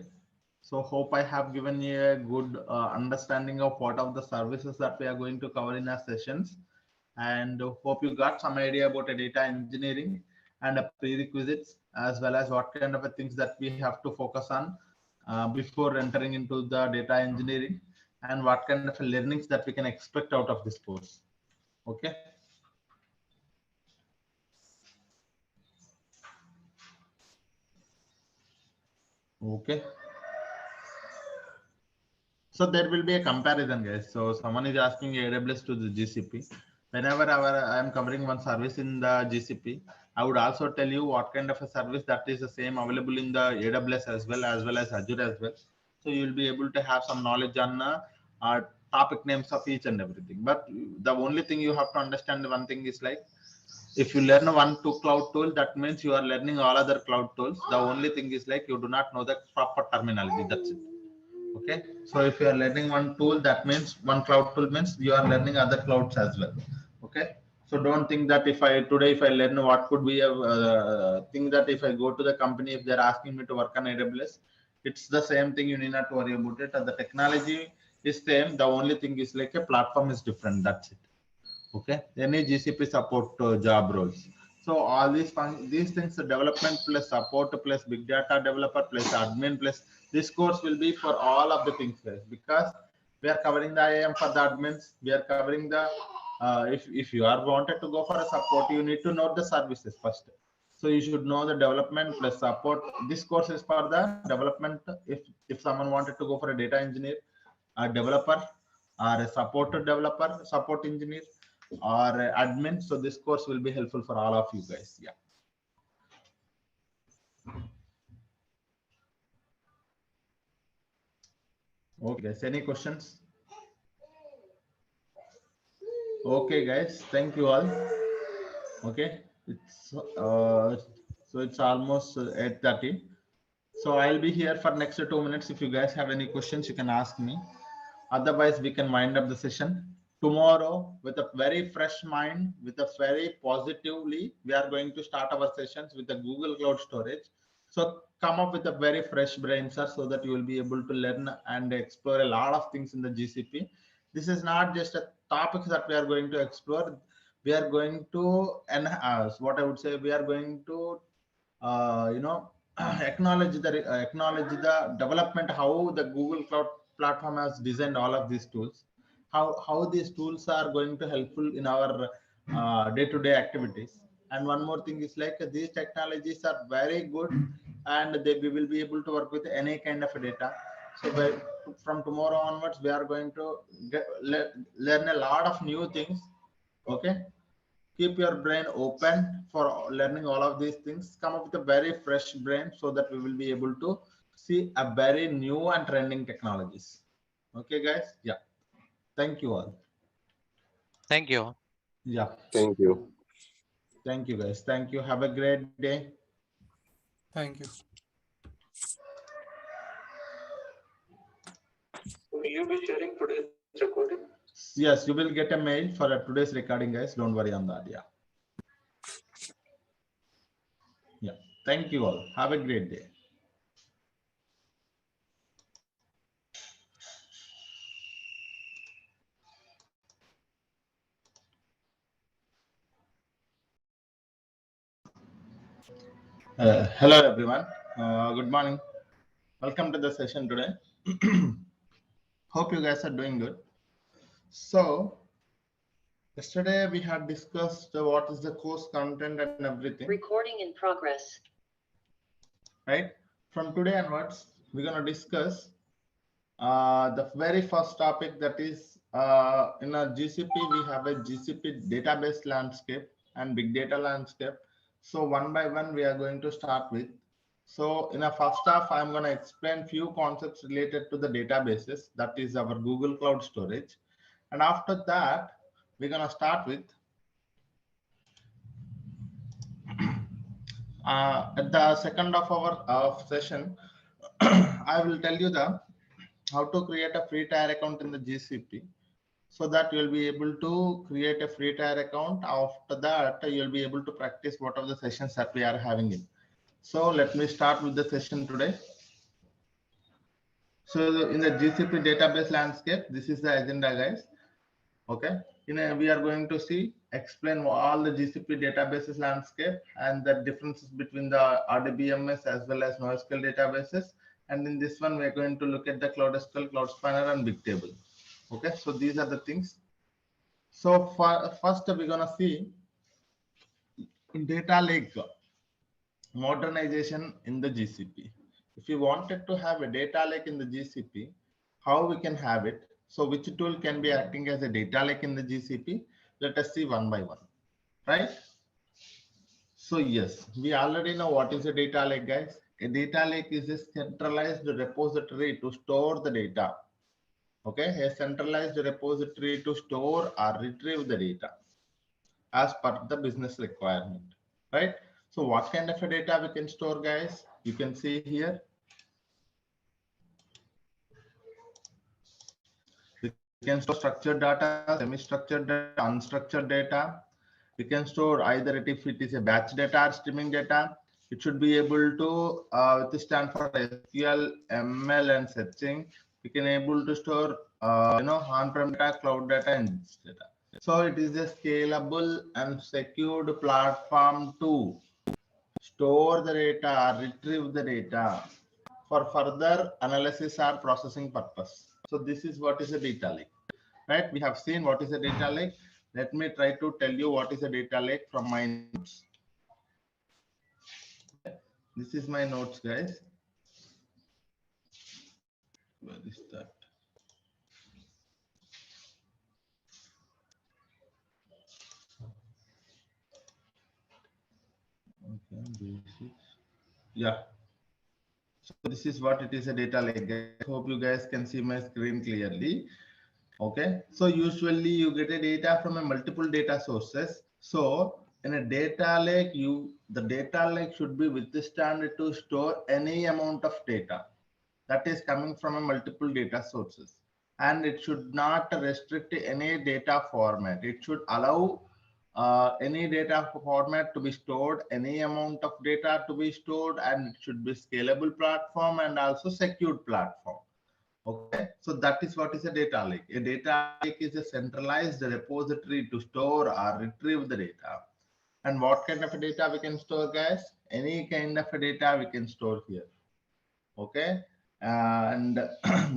So hope I have given you a good understanding of what are the services that we are going to cover in our sessions, and hope you got some idea about a data engineering and a prerequisites, as well as what kind of a things that we have to focus on before entering into the data engineering, and what kind of learnings that we can expect out of this course. Okay. Okay. So there will be a comparison, guys. So someone is asking AWS to the GCP. Whenever I am covering one service in the GCP, I would also tell you what kind of a service that is the same available in the AWS as well as Azure as well. So you will be able to have some knowledge on topic names of each and everything. But the only thing you have to understand, one thing is like, if you learn one cloud tool, that means you are learning all other cloud tools. The only thing is like you do not know the proper terminology. That's it. Okay, so if you are learning one tool, that means one cloud tool means you are learning other clouds as well. Okay, so don't think that if I learn what could be a thing, that if I go to the company, if they're asking me to work on AWS, it's the same thing. You need not worry about it. The technology is same. The only thing is like a platform is different. That's it. Okay, any GCP support job roles. So all these things, the development plus support plus big data developer plus admin plus, this course will be for all of the things, guys, because we are covering the IAM for the admins. We are covering the if you are wanted to go for a support, you need to know the services first. So you should know the development plus support. This course is for the development. If someone wanted to go for a data engineer, a developer or a support developer, support engineer, or admin. So this course will be helpful for all of you guys. Yeah. Okay, guys. Any questions? Okay, guys. Thank you all. Okay, it's so it's almost 8:30. So I'll be here for next 2 minutes. If you guys have any questions, you can ask me. Otherwise, we can wind up the session. Tomorrow, with a very fresh mind, with a very positively, we are going to start our sessions with the Google Cloud Storage. So come up with a very fresh brain, sir, so that you will be able to learn and explore a lot of things in the GCP. This is not just a topic that we are going to explore. We are going to enhance, what I would say, we are going to acknowledge the development, how the Google Cloud platform has designed all of these tools, how these tools are going to helpful in our day-to-day activities. And one more thing is like these technologies are very good, and we will be able to work with any kind of data. So from tomorrow onwards, we are going to learn a lot of new things. Okay, keep your brain open for learning all of these things. Come up with a very fresh brain so that we will be able to see a very new and trending technologies. Okay, guys. Yeah. Thank you all. Thank you. Yeah. Thank you. Thank you, guys. Thank you. Have a great day. Thank you. Will you be sharing today's recording? Yes, you will get a mail for today's recording, guys. Don't worry on that. Yeah. Yeah. Thank you all. Have a great day. Hello, everyone. Good morning. Welcome to the session today. Hope you guys are doing good. So, yesterday we had discussed what is the course content and everything. Recording in progress. Right? From today onwards, we're going to discuss the very first topic, that is in a GCP, we have a GCP database landscape and big data landscape. So one by one, we are going to start with. So in a first half, I'm going to explain few concepts related to the databases, that is our Google Cloud Storage. And after that, we're going to start with at the second of our session, I will tell you how to create a free tier account in the GCP, so that you'll be able to create a free tier account. After that, you'll be able to practice what are the sessions that we are having in. So let me start with the session today. So in the GCP database landscape, this is the agenda, guys. Okay, we are going to explain all the GCP databases landscape and the differences between the RDBMS as well as NoSQL databases. And in this one, we're going to look at the Cloud SQL, Cloud Spanner, and Bigtable. Okay, so these are the things. So first, we're gonna see data lake modernization in the GCP. If you wanted to have a data lake in the GCP, how we can have it? So which tool can be acting as a data lake in the GCP? Let us see one by one, right? So yes, we already know what is a data lake, guys. A data lake is a centralized repository to store the data. Okay, a centralized repository to store or retrieve the data as per the business requirement, right? So what kind of a data we can store, guys? You can see here. We can store structured data, semi-structured data, unstructured data. We can store either if it is a batch data or streaming data. It should be able to stand for SQL, ML, and searching. We can able to store on-prem data, cloud data, and data. So it is a scalable and secured platform to store the data, retrieve the data for further analysis or processing purpose. So this is what is a data lake, right? We have seen what is a data lake. Let me try to tell you what is a data lake from my notes. This is my notes, guys. Where is that? Yeah. So this is what it is, a data lake. I hope you guys can see my screen clearly. Okay. So usually you get a data from a multiple data sources. So in a data lake, the data lake should be withstand to store any amount of data that is coming from a multiple data sources, and it should not restrict any data format. It should allow any data format to be stored, any amount of data to be stored, and it should be scalable platform and also secured platform. Okay, so that is what is a data lake. A data lake is a centralized repository to store or retrieve the data. And what kind of a data we can store, guys? Any kind of a data we can store here. Okay, and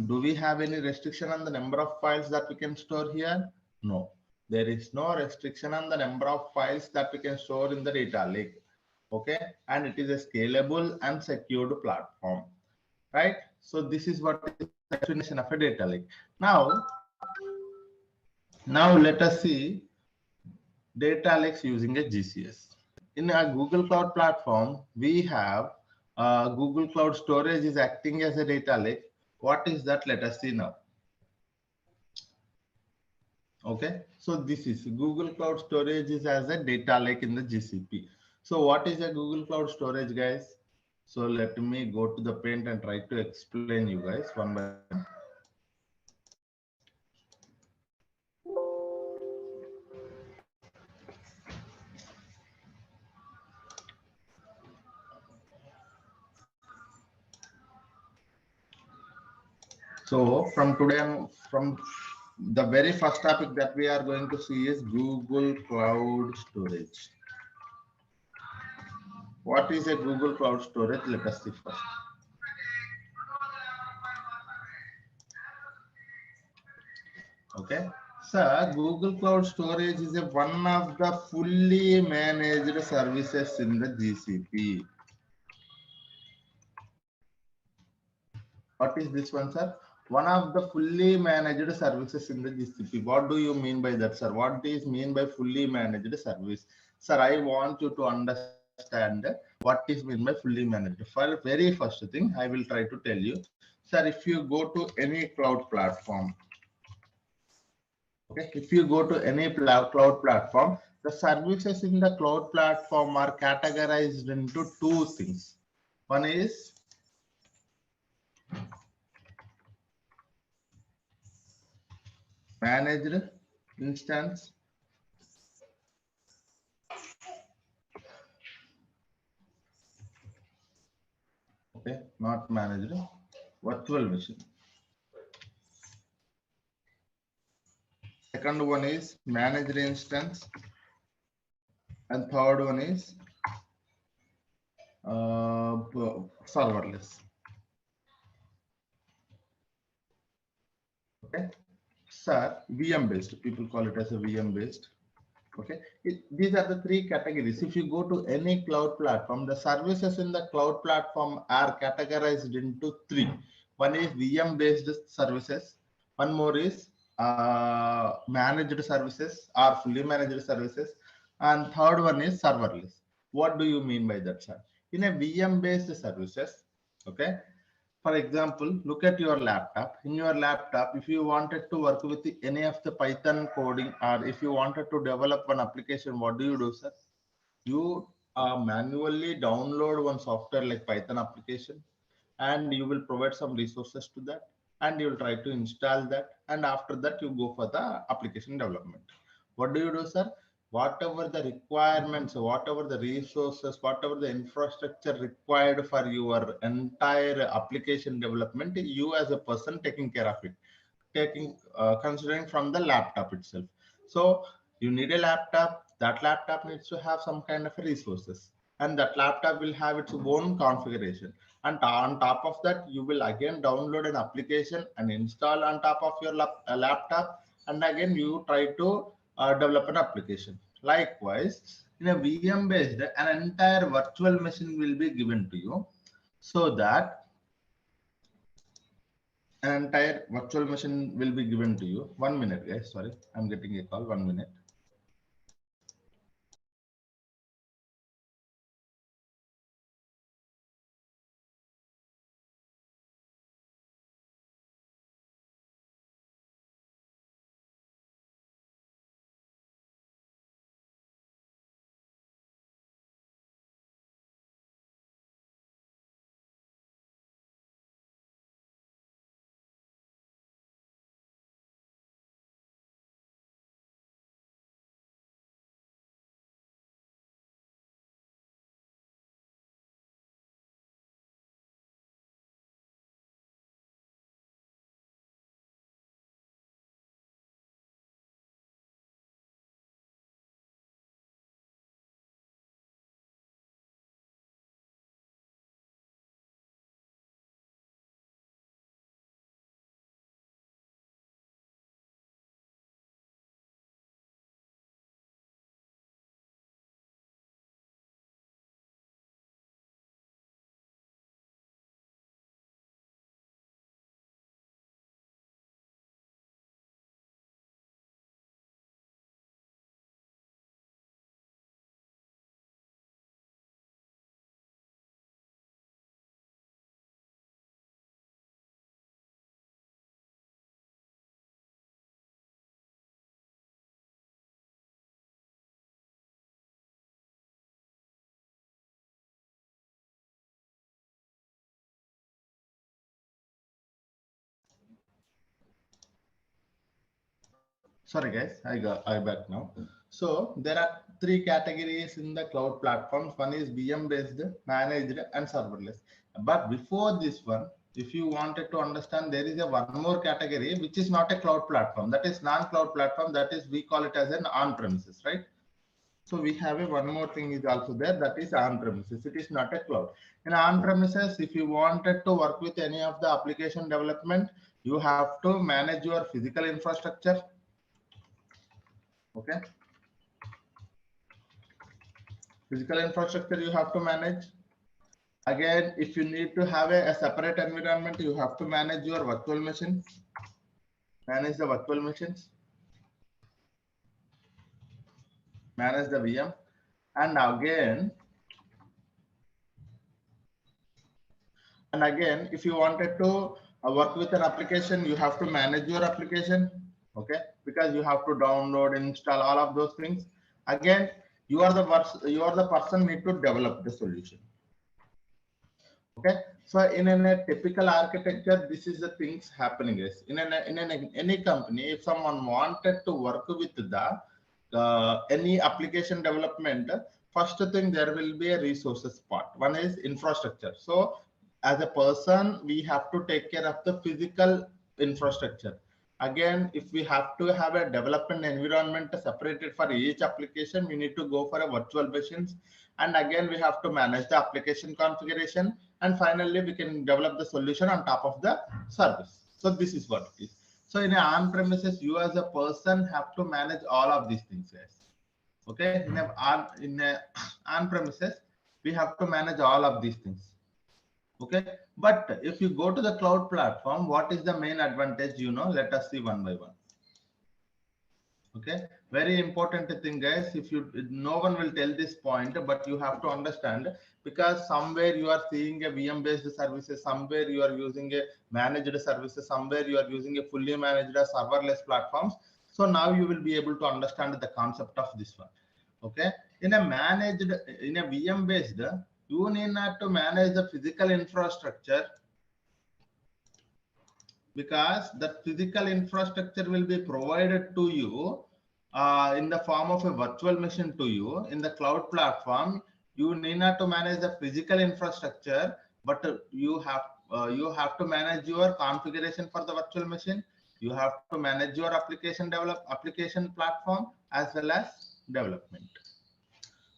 do we have any restriction on the number of files that we can store here? No, there is no restriction on the number of files that we can store in the data lake. Okay, and it is a scalable and secured platform, right? So this is what is the definition of a data lake. Now let us see data lakes using a GCS. In a Google Cloud platform, we have Google Cloud Storage is acting as a data lake. What is that? Let us see now. Okay, so this is Google Cloud Storage is as a data lake in the GCP. So what is a Google Cloud Storage, guys? So let me go to the paint and try to explain you guys one by one. So from today, from the very first topic that we are going to see is Google Cloud Storage. What is a Google Cloud Storage? Let us see first. Okay, so Google Cloud Storage is one of the fully managed services in the GCP. What is this one, sir? One of the fully managed services in the GCP. What do you mean by that, sir? What is mean by fully managed service? Sir, I want you to understand what is mean by fully managed. For very first thing, I will try to tell you. Sir, if you go to any cloud platform, okay, if you go to any cloud platform, the services in the cloud platform are categorized into two things. One is managed instance, okay, not managed, virtual machine. Second one is managed instance, and third one is serverless. Okay, sir, VM based. People call it as a VM based. Okay, these are the three categories. If you go to any cloud platform, the services in the cloud platform are categorized into three. One is VM based services. One more is managed services or fully managed services, and third one is serverless. What do you mean by that, sir? In a VM based services, okay, for example, look at your laptop. In your laptop, if you wanted to work with any of the Python coding, or if you wanted to develop one application, what do, sir? You manually download one software like Python application, and you will provide some resources to that, and you will try to install that, and after that you go for the application development. What do, sir? Whatever the requirements, whatever the resources, whatever the infrastructure required for your entire application development, you as a person taking care of it, taking considering from the laptop itself. So you need a laptop. That laptop needs to have some kind of resources, and that laptop will have its own configuration. And on top of that, you will again download an application and install on top of your laptop, and again you try to develop an application. Likewise, in a VM based, an entire virtual machine will be given to you, so that an entire virtual machine will be given to you. 1 minute, guys. Sorry, I'm getting a call. 1 minute. Sorry guys, I back now. So there are three categories in the cloud platforms. One is VM based, managed, and serverless. But before this one, if you wanted to understand, there is a one more category which is not a cloud platform. That is non-cloud platform. That is, we call it as an on-premises, right? So we have a one more thing is also there, that is on-premises. It is not a cloud. In on-premises, if you wanted to work with any of the application development, you have to manage your physical infrastructure. Okay. Physical infrastructure you have to manage. Again, if you need to have a separate environment, you have to manage your virtual machine. Manage the virtual machines. Manage the VM. And again, if you wanted to work with an application, you have to manage your application. Okay, because you have to download, install, all of those things. Again, you are the person need to develop the solution. Okay, so in a typical architecture, this is the things happening is in any company. If someone wanted to work with the any application development, first thing there will be a resources part. One is infrastructure. So as a person, we have to take care of the physical infrastructure. Again, if we have to have a development environment separated for each application, we need to go for a virtual machines. And again, we have to manage the application configuration. And finally, we can develop the solution on top of the service. So this is what it is. So in an on-premises, you as a person have to manage all of these things. Yes. Okay. In a on-premises, we have to manage all of these things. Okay. But if you go to the cloud platform, what is the main advantage? Let us see one by one. Okay, very important thing, guys. No one will tell this point, but you have to understand, because somewhere you are seeing a VM based services, somewhere you are using a managed services, somewhere you are using a fully managed serverless platforms. So now you will be able to understand the concept of this one. Okay, in a VM based, you need not to manage the physical infrastructure, because the physical infrastructure will be provided to you in the form of a virtual machine to you. In the cloud platform, you need not to manage the physical infrastructure, but you have to manage your configuration for the virtual machine. You have to manage your application platform as well as development.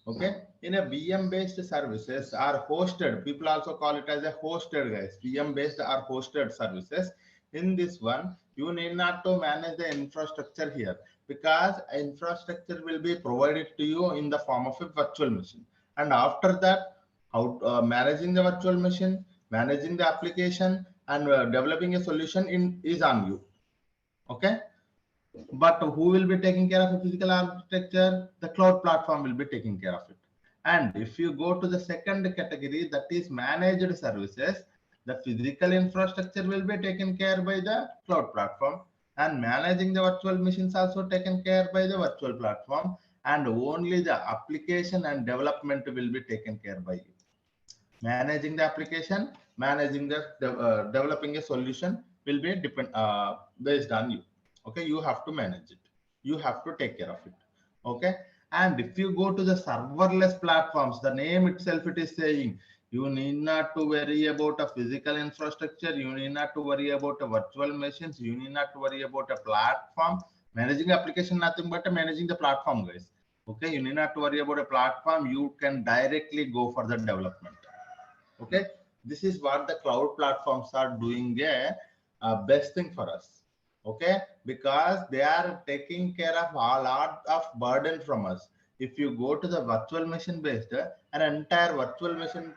Okay, in a VM based services are hosted. People also call it as a hosted, guys. VM based are hosted services. In this one, you need not to manage the infrastructure here, because infrastructure will be provided to you in the form of a virtual machine. And after that, managing the virtual machine, managing the application, and developing a solution is on you. Okay. But who will be taking care of the physical architecture? The cloud platform will be taking care of it. And if you go to the second category, that is managed services, the physical infrastructure will be taken care by the cloud platform, and managing the virtual machines also taken care by the virtual platform, and only the application and development will be taken care by you. Managing the application, managing the developing a solution will be based on you. Okay, you have to manage it, you have to take care of it. Okay, and if you go to the serverless platforms, the name itself it is saying, you need not to worry about a physical infrastructure, you need not to worry about a virtual machines, you need not to worry about a platform. Managing application, nothing but managing the platform, guys. Okay, you need not to worry about a platform, you can directly go for the development. Okay, this is what the cloud platforms are doing a best thing for us. Okay, because they are taking care of a lot of burden from us. If you go to the virtual machine based, an entire virtual machine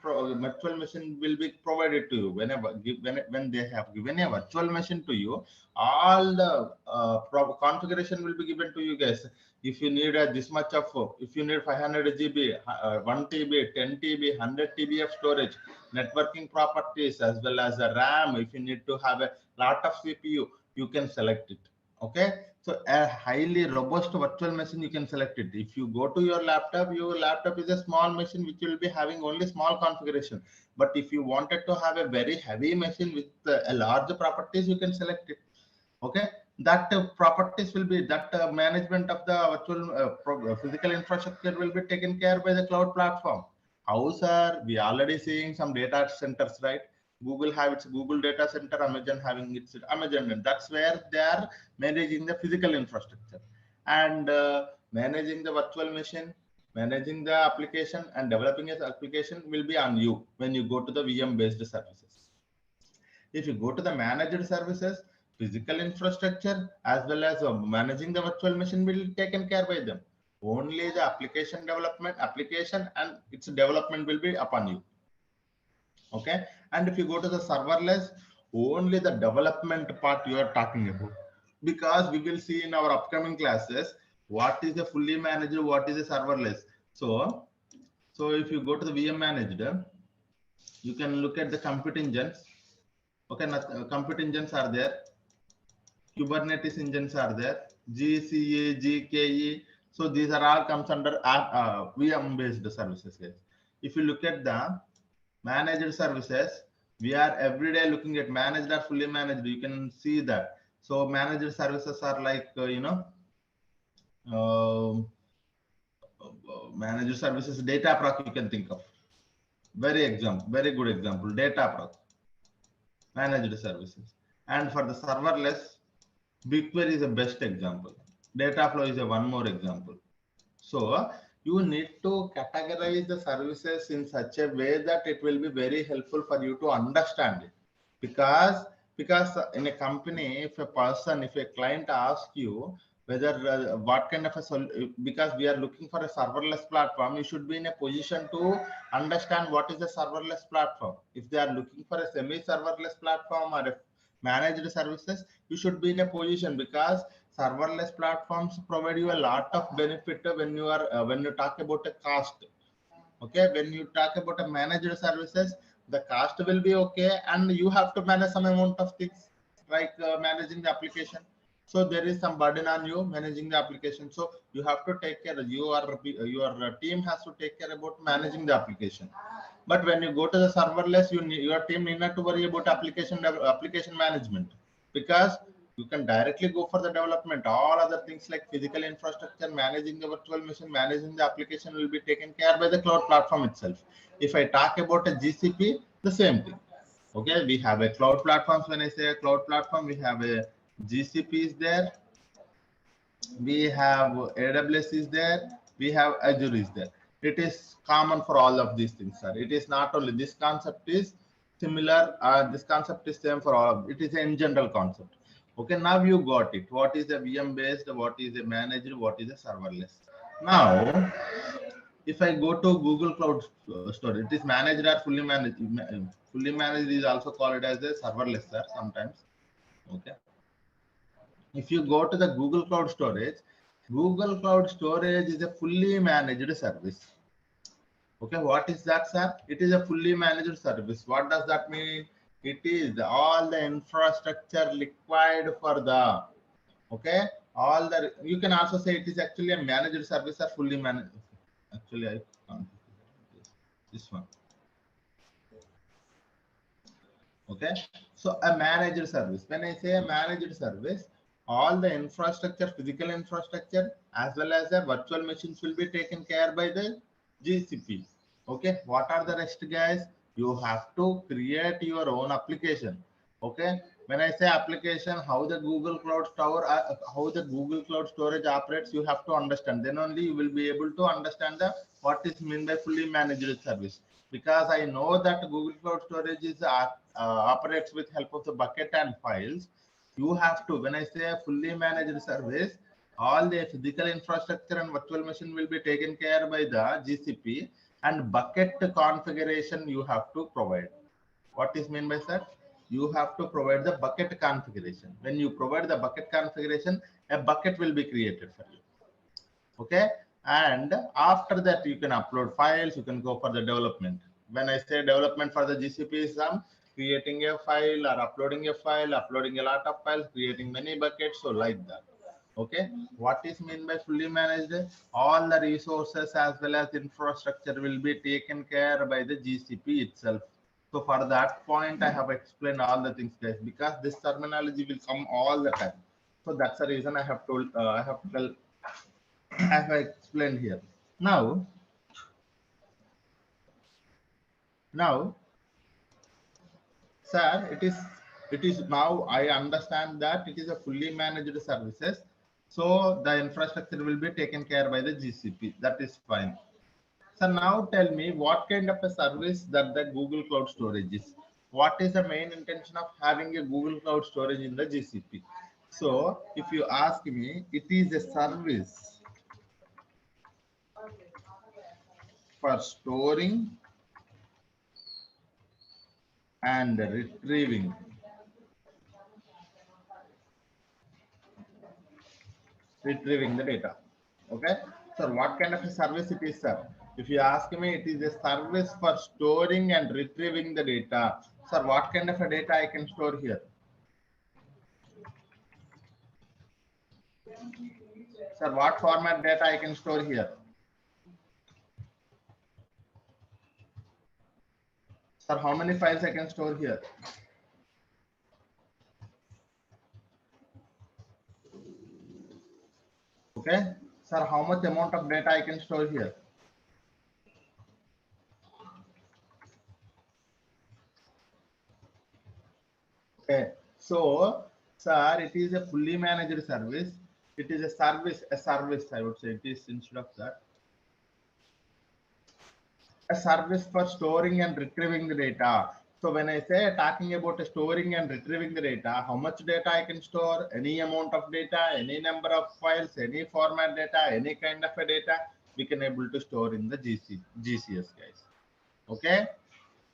will be provided to you. When they have given a virtual machine to you, all the configuration will be given to you, guys. If you need this much of, if you need 500 GB, 1 TB, 10 TB, 100 TB of storage, networking properties, as well as the RAM, if you need to have a lot of CPU, you can select it. Okay, so a highly robust virtual machine, you can select it. If you go to your laptop is a small machine which will be having only small configuration. But if you wanted to have a very heavy machine with a large properties, you can select it. Okay, that properties will be, that management of the virtual physical infrastructure will be taken care by the cloud platform. How, sir? We already seeing some data centers, right? Google have its Google data center, Amazon having its Amazon, and that's where they are managing the physical infrastructure, and managing the virtual machine, managing the application, and developing an application will be on you when you go to the VM based services. If you go to the managed services, physical infrastructure as well as managing the virtual machine will be taken care by them. Only the application development, application and its development will be upon you. Okay. And if you go to the serverless, only the development part you are talking about. Because we will see in our upcoming classes what is the fully managed, what is the serverless. So if you go to the VM managed, you can look at the compute engines. Okay, compute engines are there. Kubernetes engines are there. GCA, GKE. So these are all comes under VM based services, guys. If you look at the managed services, we are every day looking at managed or fully managed. You can see that. So managed services are like, managed services, Dataproc you can think of. Very good example, Dataproc, managed services. And for the serverless, BigQuery is the best example. Dataflow is a one more example. So you need to categorize the services in such a way that it will be very helpful for you to understand it. Because in a company, if a client asks you whether what kind of because we are looking for a serverless platform, you should be in a position to understand what is the serverless platform. If they are looking for a semi-serverless platform or a managed services, you should be in a position, because serverless platforms provide you a lot of benefit when you are when you talk about a cost. Okay, when you talk about a managed services, the cost will be okay, and you have to manage some amount of things like managing the application. So there is some burden on you managing the application. So you have to take care. Your team has to take care about managing the application. But when you go to the serverless, your team need not to worry about application management, because you can directly go for the development. All other things like physical infrastructure, managing the virtual machine, managing the application will be taken care by the cloud platform itself. If I talk about a GCP, the same thing. Okay, we have a cloud platforms. When I say a cloud platform, we have a GCP is there, we have AWS is there, we have Azure is there. It is common for all of these things, sir. It is not only this concept is similar. This concept is same for all of it. Is a in general concept. Okay, now you got it. What is a VM based? What is a managed? What is a serverless? Now, if I go to Google Cloud Storage, it is managed or fully managed. Fully managed is also called as a serverless, sir. Sometimes. Okay. If you go to the Google Cloud Storage is a fully managed service. Okay, what is that, sir? It is a fully managed service. What does that mean? It is all the infrastructure required for the, okay, all the, you can also say it is actually a managed service or fully managed. Actually, I can't. This one. Okay, so a managed service. When I say a managed service, all the infrastructure, physical infrastructure, as well as the virtual machines will be taken care by the GCP. Okay, what are the rest, guys? You have to create your own application. Okay, when I say application, how the Google Cloud Tower, how the Google Cloud Storage operates, you have to understand. Then only you will be able to understand the what is meant by fully managed service. Because I know that Google Cloud Storage is operates with help of the bucket and files. You have to, when I say a fully managed service, all the physical infrastructure and virtual machine will be taken care by the GCP, and bucket configuration you have to provide. What is meant by that? You have to provide the bucket configuration. When you provide the bucket configuration, a bucket will be created for you. Okay, and after that you can upload files, you can go for the development. When I say development for the GCP is some creating a file or uploading a file, uploading a lot of files, creating many buckets, so like that. Okay, what is meant by fully managed? All the resources as well as infrastructure will be taken care by the GCP itself. So for that point, I have explained all the things, guys, because this terminology will come all the time. So that's the reason I have told, I have explained here. Now, sir, it is now I understand that it is a fully managed services. So the infrastructure will be taken care by the GCP. That is fine. So now tell me what kind of a service that the Google Cloud Storage is. What is the main intention of having a Google Cloud Storage in the GCP? So if you ask me, it is a service for storing and retrieving the data. Okay, so what kind of a service it is, sir? If you ask me, it is a service for storing and retrieving the data. Sir, what kind of a data I can store here? Sir, what format data I can store here? Sir, how many files I can store here? Okay, sir, how much amount of data I can store here? Okay, so sir, it is a fully managed service. It is a service, I would say. It is instead of that, a service for storing and retrieving the data. So when I say talking about storing and retrieving the data, how much data I can store, any amount of data, any number of files, any format data, any kind of a data, we can able to store in the GCS, guys. Okay.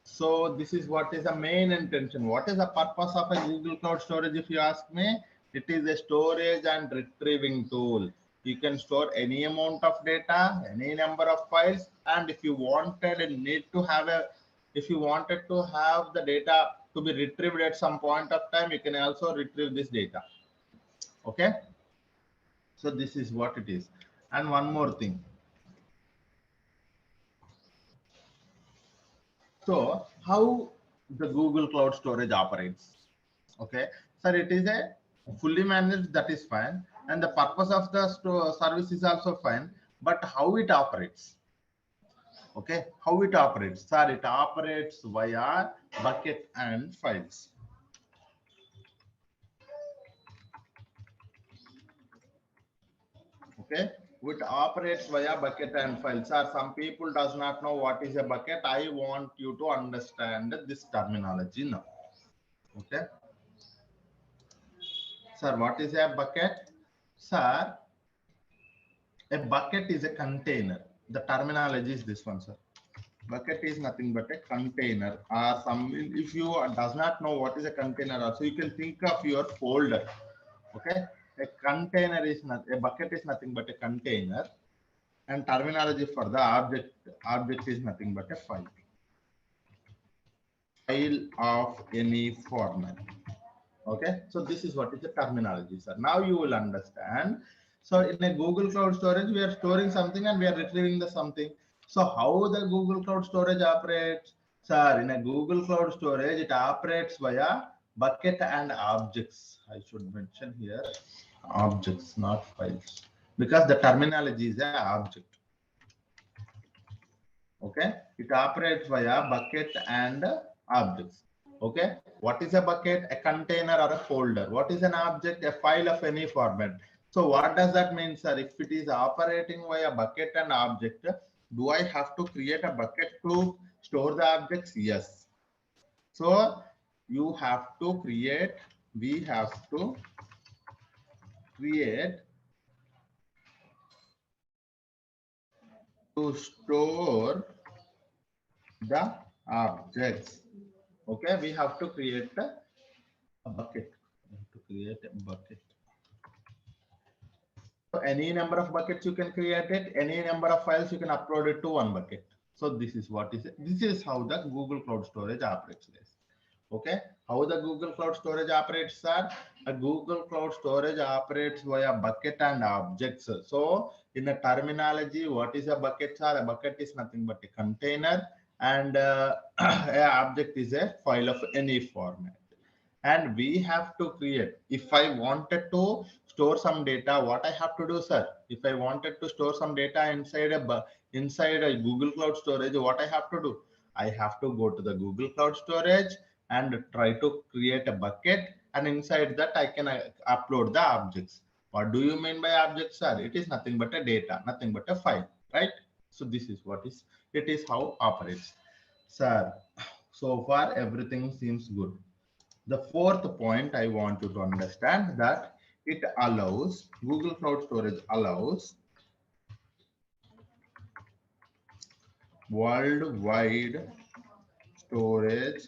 So this is what is the main intention. What is the purpose of a Google Cloud Storage? If you ask me, it is a storage and retrieving tool. You can store any amount of data, any number of files, and if you wanted and need to have if you wanted to have the data to be retrieved at some point of time, you can also retrieve this data. Okay. So this is what it is. And one more thing. So how the Google Cloud Storage operates? Okay, sir, it is a fully managed, that is fine, and the purpose of the service is also fine, but how it operates? Okay, how it operates? Sir, it operates via bucket and files. Okay, it operates via bucket and files. Sir, some people does not know what is a bucket. I want you to understand this terminology now. Okay, sir, what is a bucket? Sir, a bucket is a container. The terminology is this one, sir. Bucket is nothing but a container, or some, if you does not know what is a container also, you can think of your folder. Okay, a container is not, a bucket is nothing but a container, and terminology for the object is nothing but a file of any format. Okay, so this is what is the terminology, sir. Now you will understand. So in a Google Cloud Storage, we are storing something and we are retrieving the something. So how the Google Cloud Storage operates? Sir, in a Google Cloud Storage, it operates via bucket and objects. I should mention here objects, not files, because the terminology is an object. Okay, it operates via bucket and objects. Okay, what is a bucket? A container or a folder. What is an object? A file of any format. So what does that mean, sir? If it is operating via bucket and object, do I have to create a bucket to store the objects? Yes. So you have to create, we have to create to store the objects. Okay, we have to create a bucket. We have to create a bucket. So any number of buckets you can create it, any number of files you can upload it to one bucket. So this is what is it. This is how the Google Cloud Storage operates, guys. Okay, how the Google Cloud Storage operates, sir? A Google Cloud Storage operates via bucket and objects. So in the terminology, what is a bucket, sir? A bucket is nothing but a container, and an object is a file of any format. and we have to create. If I wanted to store some data, what I have to do, sir? If I wanted to store some data inside a Google Cloud Storage, what I have to do? I have to go to the Google Cloud Storage and try to create a bucket, and inside that I can upload the objects. What do you mean by objects, sir? It is nothing but a data, nothing but a file, right? So this is what is, it is how operates, sir. So far everything seems good. The fourth point I want you to understand that it allows, Google Cloud Storage allows worldwide storage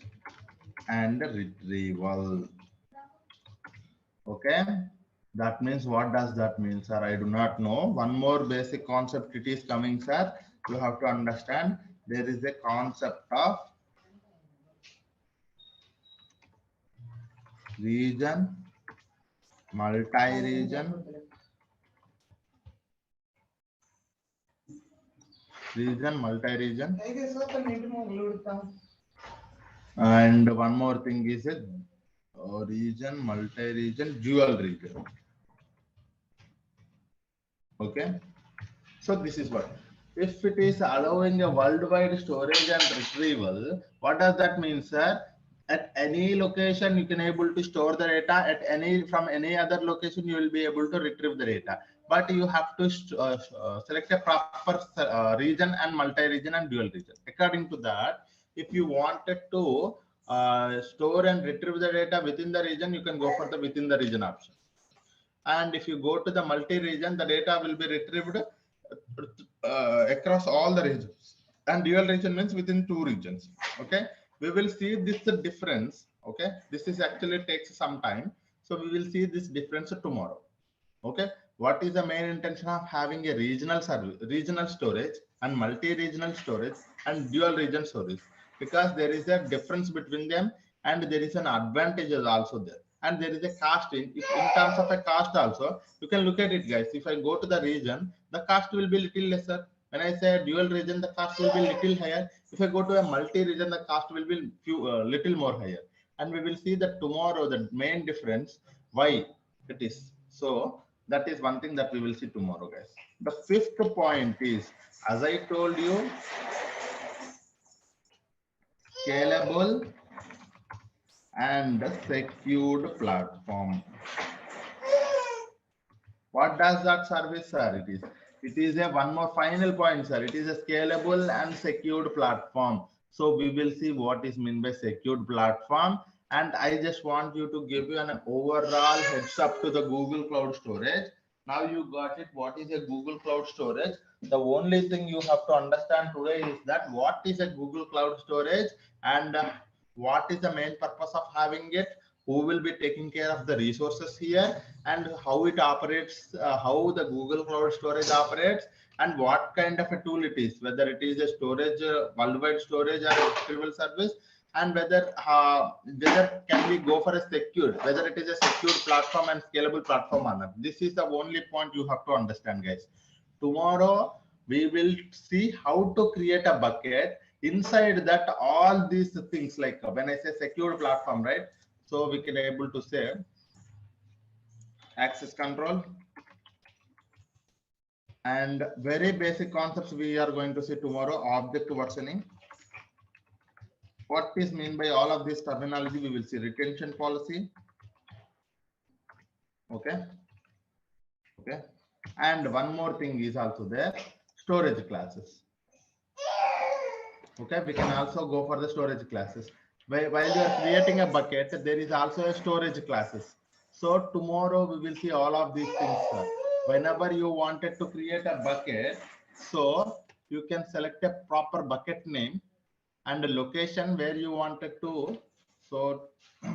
and retrieval. Okay, that means, what does that mean, sir? I do not know. One more basic concept it is coming, sir. You have to understand, there is a concept of region, multi-region, multi-region, and one more thing is a region, multi-region, dual region. Okay, so this is what, if it is allowing a worldwide storage and retrieval, what does that mean, sir? At any location you can able to store the data, at any, from any other location you will be able to retrieve the data, but you have to select a proper region and multi-region and dual region. According to that, if you wanted to store and retrieve the data within the region, you can go for the within the region option. And if you go to the multi-region, the data will be retrieved across all the regions, and dual region means within two regions. Okay, we will see this difference. Okay, this is actually takes some time, so we will see this difference tomorrow. Okay, what is the main intention of having a regional service, regional storage and multi-regional storage and dual region storage? Because there is a difference between them, and there is an advantages also there, and there is a cost in terms of a cost also. You can look at it, guys. If I go to the region, the cost will be little lesser. When I say dual region, the cost will be little higher. If I go to a multi-region, the cost will be little more higher. And we will see that tomorrow, the main difference, why it is. So that is one thing that we will see tomorrow, guys. The fifth point is, as I told you, scalable and secured platform. What does that service, sir? It is a one more final point, sir. It is a scalable and secured platform. So we will see what is meant by secured platform. And I just want you to give you an overall heads up to the Google Cloud Storage. Now you got it. What is a Google Cloud Storage? The only thing you have to understand today is that what is a Google Cloud Storage, and what is the main purpose of having it, who will be taking care of the resources here, and how it operates, how the Google Cloud Storage operates, and what kind of a tool it is, whether it is a storage, worldwide storage or a retrieval service, and whether can we go for a secured, whether it is a secured platform and scalable platform or not. This is the only point you have to understand, guys. Tomorrow we will see how to create a bucket. Inside that, all these things, like when I say secured platform, right? So we can able to say access control, and very basic concepts we are going to see tomorrow. Object versioning. What is mean by all of this terminology? We will see retention policy. Okay. Okay. And one more thing is also there, storage classes. Okay, we can also go for the storage classes. While you are creating a bucket, there is also a storage classes. So tomorrow we will see all of these things, sir. Whenever you wanted to create a bucket, so you can select a proper bucket name and the location where you wanted to. So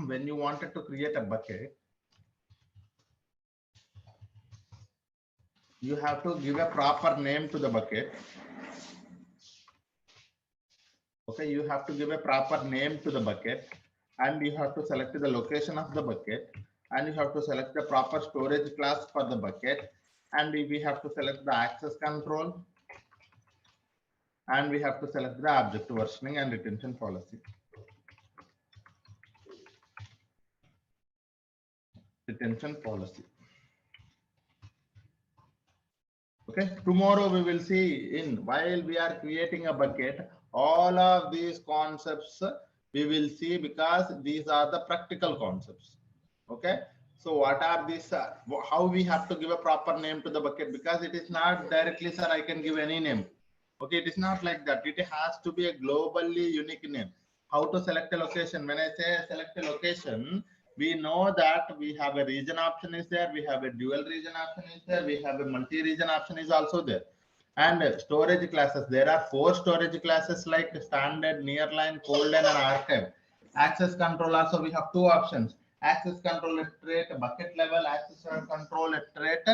when you wanted to create a bucket, you have to give a proper name to the bucket. Okay, you have to give a proper name to the bucket, and you have to select the location of the bucket, and you have to select the proper storage class for the bucket, and we have to select the access control, and we have to select the object versioning and retention policy. retention policy. Okay, tomorrow we will see while we are creating a bucket, all of these concepts we will see because these are the practical concepts. Okay, so what are these? How we have to give a proper name to the bucket, because it is not directly, sir, I can give any name. Okay, it is not like that. It has to be a globally unique name. How to select a location? When I say select a location, we know that we have a region option is there, we have a dual region option is there, we have a multi-region option is also there. And storage classes, there are 4 storage classes like standard, nearline, cold line, and archive. Access control also we have 2 options. Access control at rate bucket level, access control at rate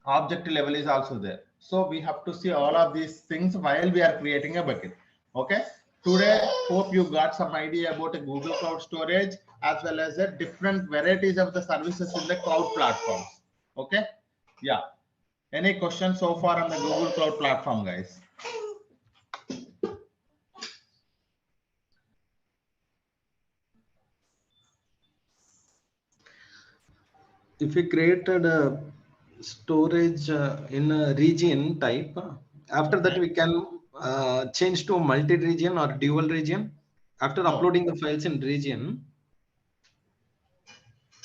object level is also there. So we have to see all of these things while we are creating a bucket. Okay, today hope you got some idea about a Google Cloud Storage as well as the different varieties of the services in the cloud platforms. Okay, yeah, any questions so far on the Google Cloud platform, guys? If we created a storage in a region type, after that we can change to multi-region or dual region after uploading the files in region.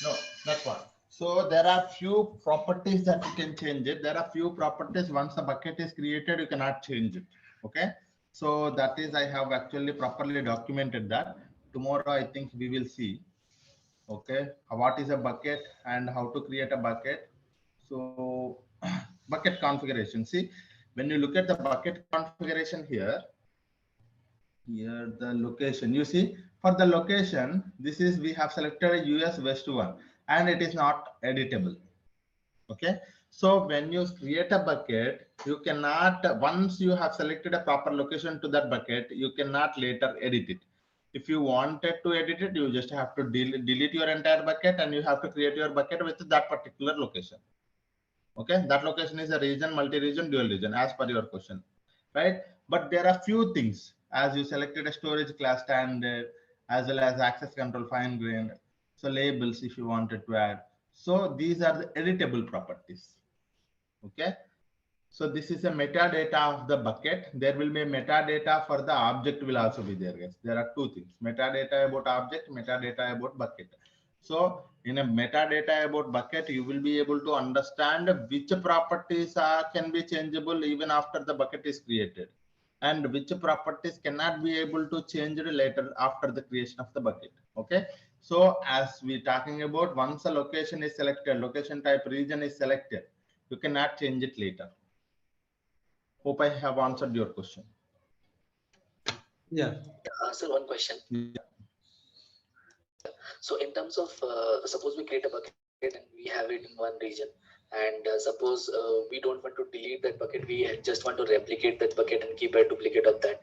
No, that's one. So there are few properties that you can change it. There are few properties once the bucket is created, you cannot change it. Okay. So that is, I have actually properly documented that. Tomorrow, I think we will see. Okay. What is a bucket and how to create a bucket. So bucket configuration. See, when you look at the bucket configuration here the location, you see for the location, this is, we have selected a US West 1 and it is not editable. Okay, so when you create a bucket, you cannot, once you have selected a proper location to that bucket, you cannot later edit it. If you wanted to edit it, you just have to delete your entire bucket and you have to create your bucket with that particular location. Okay, that location is a region, multi-region, dual region as per your question, right? But there are few things, as you selected a storage class standard as well as access control fine grained, so labels if you wanted to add. So these are the editable properties. Okay, so this is a metadata of the bucket. There will be a metadata for the object will also be there, guys. There are 2 things: metadata about object, metadata about bucket. So in a metadata about bucket, you will be able to understand which properties can be changeable even after the bucket is created, and which properties cannot be able to change later after the creation of the bucket. Okay, so as we talking about, once a location is selected, location type region is selected, you cannot change it later. Hope I have answered your question. Yeah. So one question. Yeah. So in terms of suppose we create a bucket and we have it in one region, and suppose we don't want to delete that bucket, we just want to replicate that bucket and keep a duplicate of that,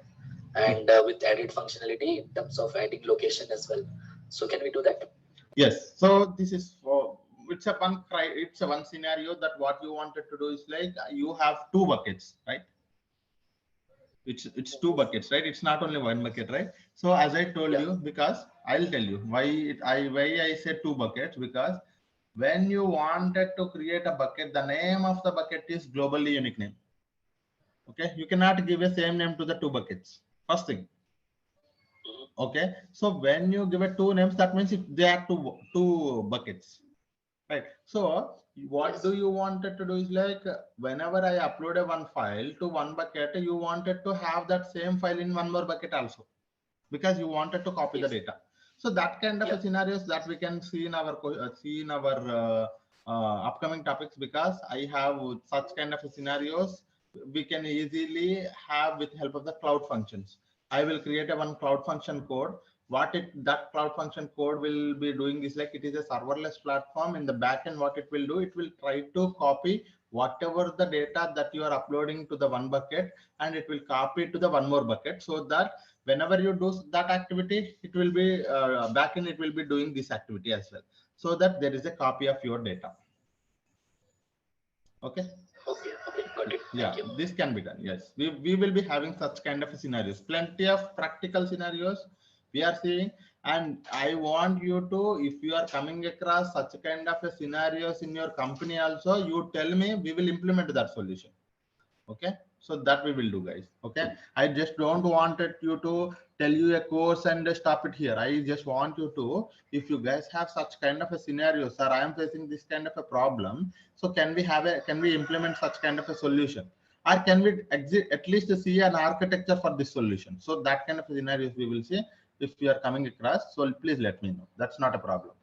and with added functionality in terms of adding location as well. So can we do that? Yes. So this is for, it's a one scenario that what you wanted to do is like you have 2 buckets, right? It's 2 buckets, right? It's not only 1 bucket, right? So as I told you, because I'll tell you why I said 2 buckets, because when you wanted to create a bucket, the name of the bucket is globally unique name. Okay, you cannot give a same name to the 2 buckets. First thing. Okay, so when you give it 2 names, that means if they are two buckets, right? So what do you wanted to do is like, whenever I upload a one file to one bucket, you wanted to have that same file in one more bucket also, because you wanted to copy the data. So that kind of scenarios that we can see in our upcoming topics, because I have such kind of scenarios we can easily have with help of the cloud functions. I will create a one cloud function code. That cloud function code will be doing is like, it is a serverless platform. In the backend, what it will do, it will try to copy whatever the data that you are uploading to the one bucket, and it will copy it to the one more bucket, so that whenever you do that activity, it will be backend, it will be doing this activity as well, so that there is a copy of your data. Okay. Okay, got it. Yeah, this can be done. Yes, we will be having such kind of scenarios, plenty of practical scenarios we are seeing, And I want you to, if you are coming across such kind of a scenarios in your company also, you tell me, we will implement that solution. Okay, so that we will do, guys. Okay, I just don't want it you to tell you a course and stop it here. I just want you to, if you guys have such kind of a scenario, sir, I am facing this kind of a problem, so can we have a, can we implement such kind of a solution, or can we at least see an architecture for this solution? So that kind of scenarios we will see if you are coming across. So please let me know, that's not a problem.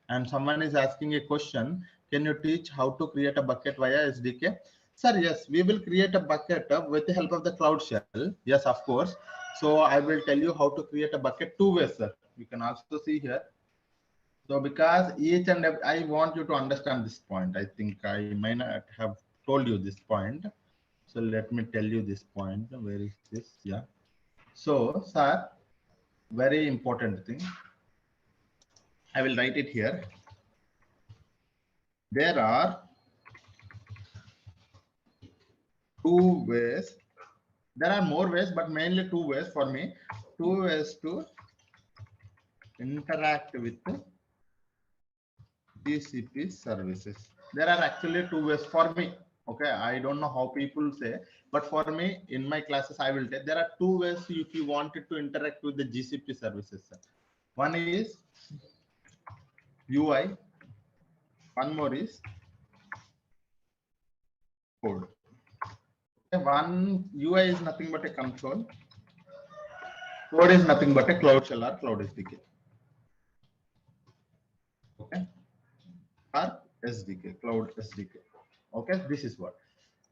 And someone is asking a question, can you teach how to create a bucket via SDK? Sir, yes, we will create a bucket with the help of the Cloud Shell. Yes, of course. So I will tell you how to create a bucket two ways, sir. You can also see here. So because each and every, I want you to understand this point. I think I might not have told you this point. So let me tell you this point. Where is this? Yeah. So, sir, very important thing. I will write it here. There are two ways. There are more ways, but mainly two ways for me. Two ways to interact with GCP services. There are actually two ways for me. Okay, I don't know how people say, but for me, in my classes, I will tell there are two ways if you wanted to interact with the GCP services. One is UI, one more is code. Okay, one UI is nothing but a control. Code is nothing but a Cloud Shell or Cloud SDK. Okay, or SDK, Cloud SDK. Okay, this is what.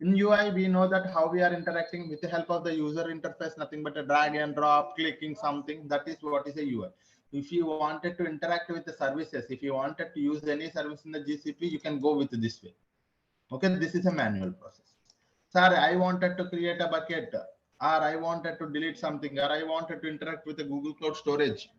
In UI, we know that how we are interacting with the help of the user interface, nothing but a drag and drop, clicking something. That is what is a UI. If you wanted to interact with the services, if you wanted to use any service in the GCP, you can go with this way. Okay, this is a manual process. Sir, I wanted to create a bucket, or I wanted to delete something, or I wanted to interact with the Google Cloud Storage.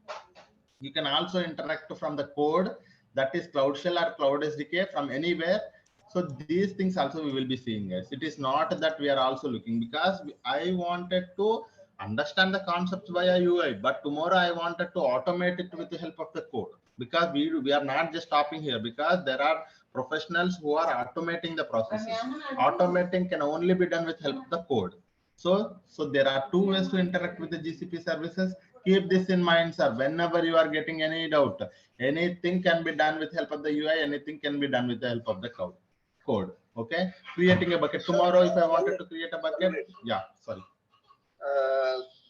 You can also interact from the code, that is Cloud Shell or Cloud SDK, from anywhere. So these things also we will be seeing, guys. It is not that we are also looking, because I wanted to understand the concepts via UI, but tomorrow I wanted to automate it with the help of the code, because we are not just stopping here, because there are professionals who are automating the processes. Automating can only be done with help of the code. So there are two ways to interact with the GCP services. Keep this in mind, sir. Whenever you are getting any doubt, anything can be done with help of the UI, anything can be done with the help of the code. Okay, creating a bucket. Tomorrow, if I wanted to create a bucket, yeah, sorry.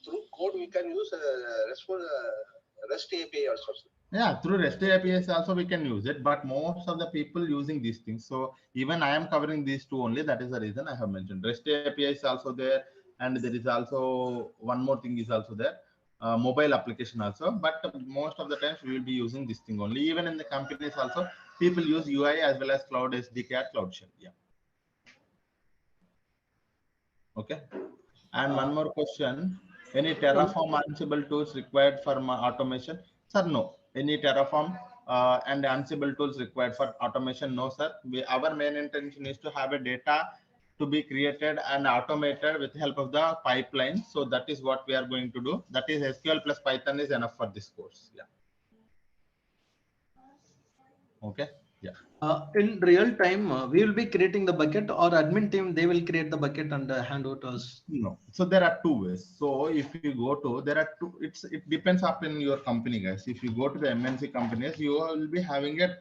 Through code, we can use REST API also. Yeah, through REST APIs also we can use it, but most of the people using these things. So even I am covering these two only. That is the reason I have mentioned REST API is also there, and there is also one more thing is also there, mobile application also. But most of the times we will be using this thing only. Even in the companies also, people use UI as well as Cloud SDK or Cloud Shell. Yeah. Okay. And one more question: any Terraform Ansible tools required for automation? Sir, no. Any Terraform and Ansible tools required for automation? No, sir. Our main intention is to have a data to be created and automated with the help of the pipeline. So that is what we are going to do. That is SQL plus Python is enough for this course. Yeah. Okay. Yeah. In real time, we will be creating the bucket, or admin team, they will create the bucket and hand over to us. No. So there are two ways. So if you go to, there are two, it depends upon your company, guys. If you go to the MNC companies, you will be having a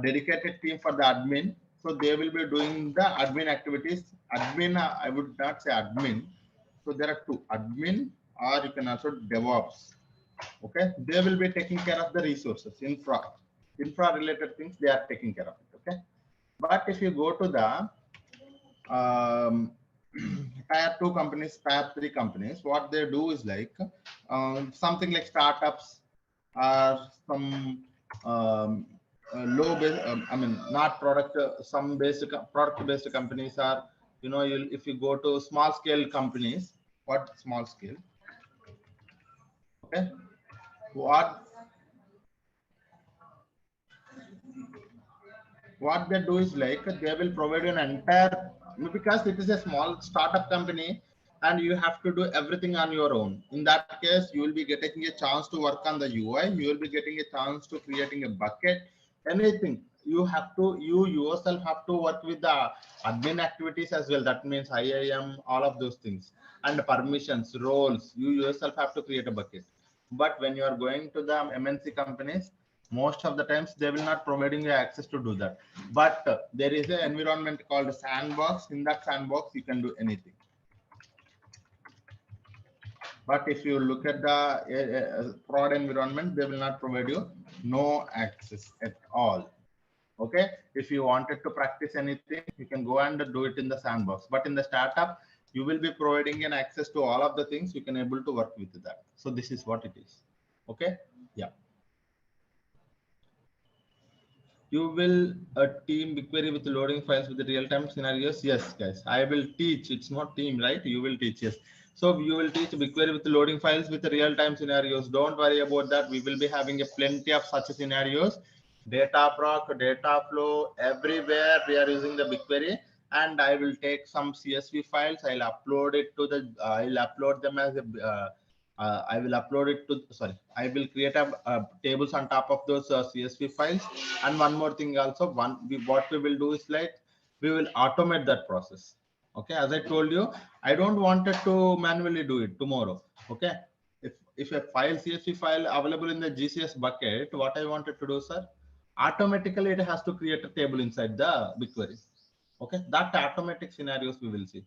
dedicated team for the admin. So they will be doing the admin activities. Admin, I would not say admin. So there are two, admin, or you can also DevOps. Okay. They will be taking care of the resources, infra related things. They are taking care of it. Okay. But if you go to the tier 2 companies, tier 3 companies, what they do is like something like startups or some low base, I mean, not product, some basic product based companies are, you know, if you go to small scale companies, what small scale? Okay, what they do is like they will provide an entire, because it is a small startup company, and you have to do everything on your own. In that case, you will be getting a chance to work on the UI. You will be getting a chance to creating a bucket, anything. You yourself have to work with the admin activities as well. That means IAM, all of those things, and permissions, roles. You yourself have to create a bucket. But when you are going to the MNC companies, most of the times they will not providing you access to do that. But there is an environment called sandbox. In that sandbox, you can do anything. But if you look at the prod environment, they will not provide you no access at all. Okay, if you wanted to practice anything, you can go and do it in the sandbox. But in the startup, you will be providing an access to all of the things. You can able to work with that. So this is what it is. Okay, yeah. You will team BigQuery with loading files with the real-time scenarios. Yes, guys, I will teach. It's not team, right? You will teach. Yes. So you will teach BigQuery with loading files with the real-time scenarios. Don't worry about that. We will be having a plenty of such scenarios. Data proc, data flow, everywhere we are using the BigQuery. And I will take some CSV files. I'll upload it to the. I'll upload them as a. I will upload it to. Sorry, I will create a tables on top of those CSV files. And one more thing also, what we will do is like we will automate that process. Okay, as I told you, I don't want it to manually do it tomorrow. Okay, if a file CSV file available in the GCS bucket, what I wanted to do, sir, automatically it has to create a table inside the BigQuery. Okay, that automatic scenarios we will see.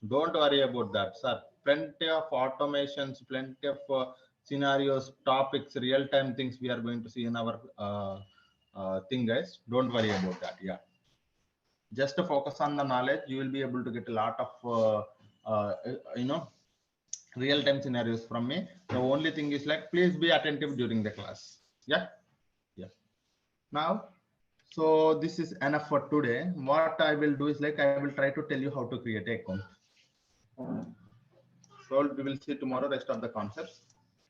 Don't worry about that, sir. Plenty of automations, plenty of scenarios, topics, real-time things we are going to see in our thing, guys. Don't worry about that. Yeah, just to focus on the knowledge, you will be able to get a lot of you know, real-time scenarios from me. The only thing is like, please be attentive during the class. Yeah, yeah. Now, so this is enough for today. What I will do is like I will try to tell you how to create an account. So we will see tomorrow rest of the concepts.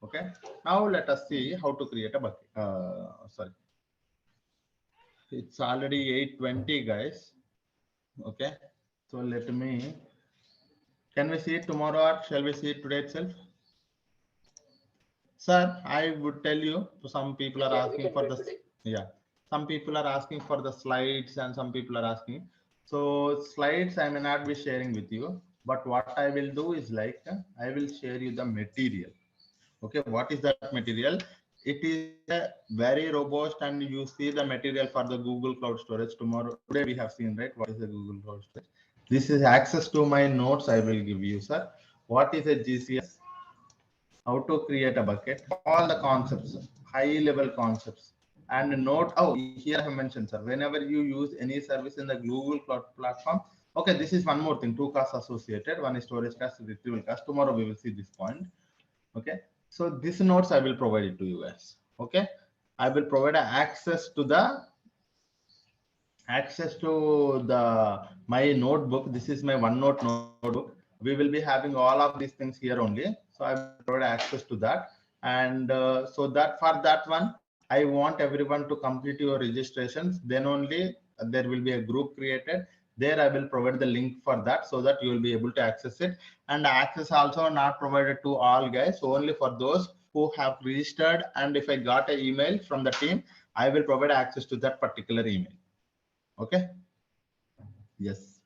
Okay. Now let us see how to create a bucket. Sorry, it's already 8:20, guys. Okay. So let me. Can we see it tomorrow or shall we see it today itself? Sir, I would tell you. Some people are asking for the. Yeah. Some people are asking for the slides and some people are asking. So slides I may not be sharing with you, but what I will do is like I will share you the material. Okay, what is that material? It is a very robust, and you see the material for the Google Cloud Storage tomorrow. Today we have seen, right? What is the Google Cloud Storage? This is access to my notes I will give you, sir. What is a GCS? How to create a bucket? All the concepts, high level concepts. And note, oh, here I have mentioned, sir, whenever you use any service in the Google Cloud platform. Okay, this is one more thing, two costs associated. One is storage cost, retrieval cost. Tomorrow we will see this point. Okay, so this notes I will provide it to you guys. Okay, I will provide access to the my notebook. This is my OneNote notebook. We will be having all of these things here only. So I will provide access to that. And so that for that one, I want everyone to complete your registrations. Then only there will be a group created. There I will provide the link for that so that you will be able to access it. And access also not provided to all, guys, only for those who have registered. And if I got an email from the team, I will provide access to that particular email. Okay. Yes.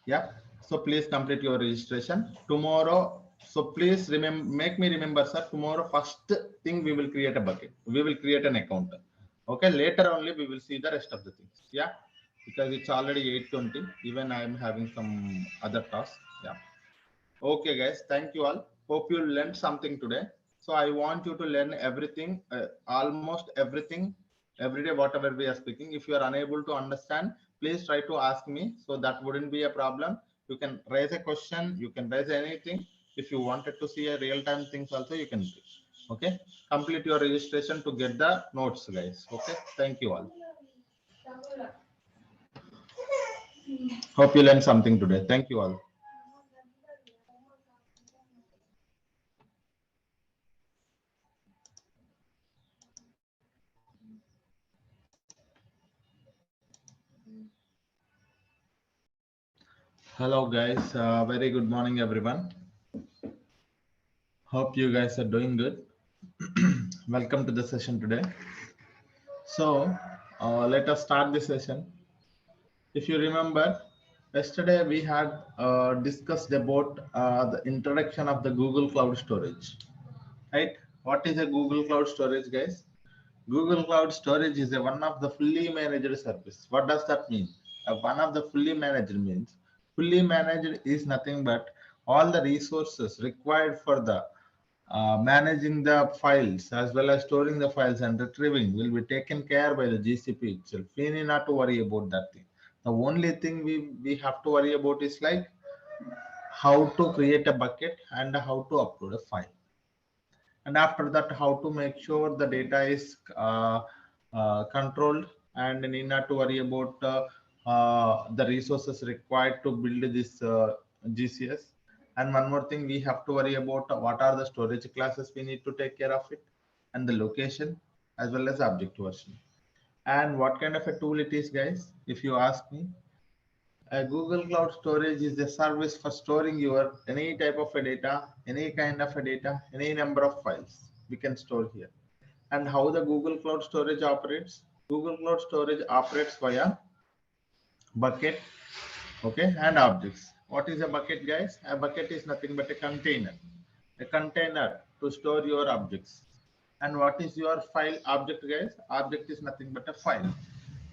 Yeah. So please complete your registration tomorrow. So please remember, make me remember, sir. Tomorrow, first thing we will create a bucket. We will create an account. Okay. Later only we will see the rest of the things. Yeah. Because it's already 8:20. Even I am having some other tasks. Yeah. Okay, guys. Thank you all. Hope you learned something today. So I want you to learn everything, almost everything, every day, whatever we are speaking. If you are unable to understand, please try to ask me. So that wouldn't be a problem. You can raise a question. You can raise anything. If you wanted to see a real-time things also, you can do. Okay. Complete your registration to get the notes, guys. Okay. Thank you all. Hope you learned something today. Thank you all. Hello guys, very good morning everyone. Hope you guys are doing good. Welcome to the session today. So let us start the session. If you remember, yesterday we had discussed about the introduction of the Google Cloud Storage, right? What is a Google Cloud Storage, guys? Google Cloud Storage is a one of the fully managed service. What does that mean? One of the fully managed means fully managed is nothing but all the resources required for the managing the files as well as storing the files and retrieving will be taken care by the GCP itself. We need not to worry about that thing. The only thing we have to worry about is like how to create a bucket and how to upload a file, and after that how to make sure the data is controlled and need not to worry about the resources required to build this GCS. And one more thing, we have to worry about what are the storage classes we need to take care of it, and the location as well as object version. And what kind of a tool it is, guys, if you ask me, a Google Cloud Storage is a service for storing your any type of a data, any kind of a data, any number of files we can store here. And how the Google Cloud Storage operates? Google Cloud Storage operates via bucket, okay, and objects. What is a bucket, guys? A bucket is nothing but a container to store your objects. And what is your file object, guys? Object is nothing but a file.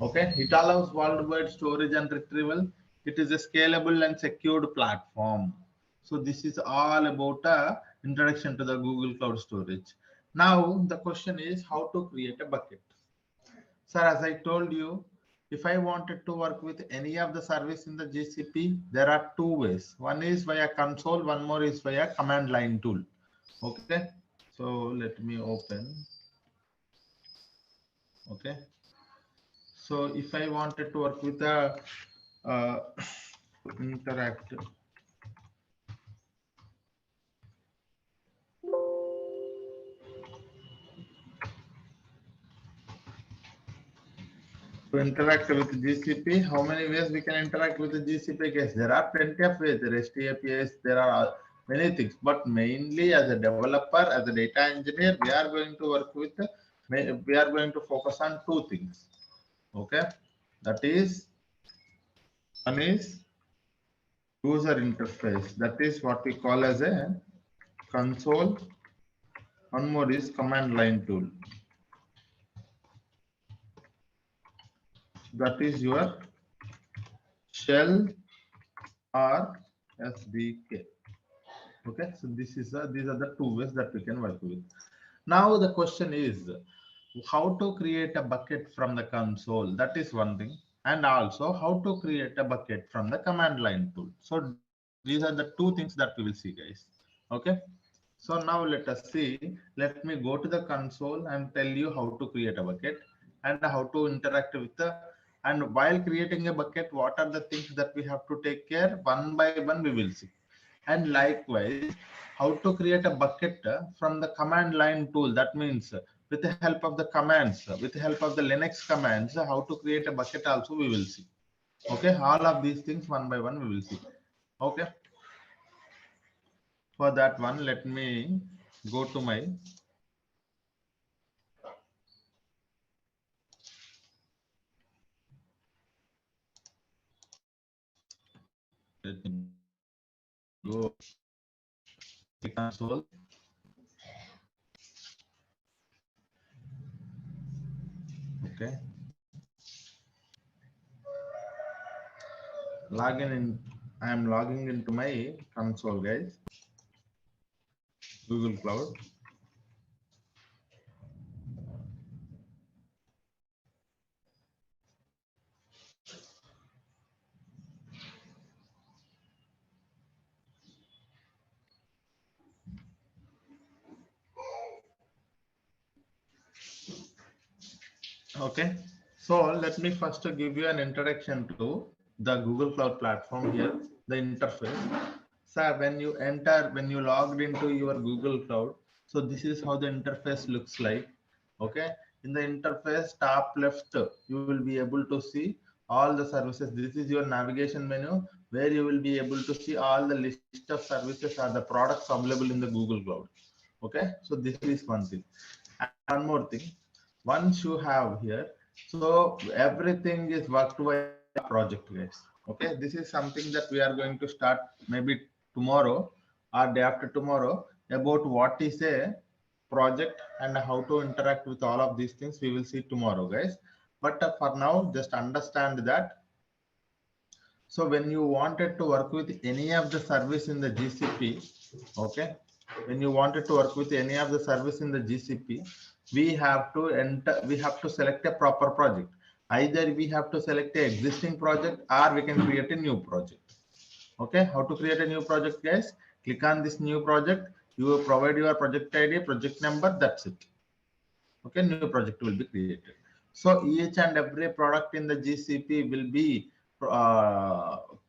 Okay, it allows worldwide storage and retrieval. It is a scalable and secured platform. So this is all about a introduction to the Google Cloud Storage. Now the question is how to create a bucket. Sir, as I told you, if I wanted to work with any of the service in the GCP, there are two ways. One is via console, one more is via command line tool. Okay, so let me open. Okay, so if I wanted to work with a uh, interactive, to interact with GCP, how many ways we can interact with the GCP? Guys, there are plenty of ways. There is APIs, there are many things, but mainly as a developer, as a data engineer, we are going to work with, we are going to focus on two things. Okay, that is, one is user interface, that is what we call as a console. One more is command line tool, that is your shell or SDK. Okay, so this is these are the two ways that we can work with. Now the question is how to create a bucket from the console. That is one thing, and also how to create a bucket from the command line tool. So these are the two things that we will see, guys. Okay, so now let us see. Let me go to the console and tell you how to create a bucket and how to interact with the, and while creating a bucket, what are the things that we have to take care, one by one we will see. And likewise, how to create a bucket from the command line tool. That means with the help of the commands, with the help of the Linux commands, how to create a bucket also we will see. Okay, all of these things one by one we will see. Okay, for that one, let me go to my let me go to console. Okay, login in. I am logging into my console, guys. Google Cloud. Okay, so let me first give you an introduction to the Google Cloud platform here, the interface. So when you logged into your Google Cloud, so this is how the interface looks like. Okay, in the interface top left, you will be able to see all the services. This is your navigation menu where you will be able to see all the list of services or the products available in the Google Cloud. Okay, so this is one thing. And one more thing, once you have here, so everything is worked by project, guys. Okay, this is something that we are going to start maybe tomorrow or day after tomorrow, about what is a project and how to interact with all of these things. We will see tomorrow, guys. But for now, just understand that. So when you wanted to work with any of the service in the GCP, okay, when you wanted to work with any of the service in the GCP, we have to enter, we have to select a proper project. Either we have to select a existing project or we can create a new project. Okay, how to create a new project, guys? Click on this new project. You will provide your project ID, project number, that's it. Okay, new project will be created. So each and every product in the GCP will be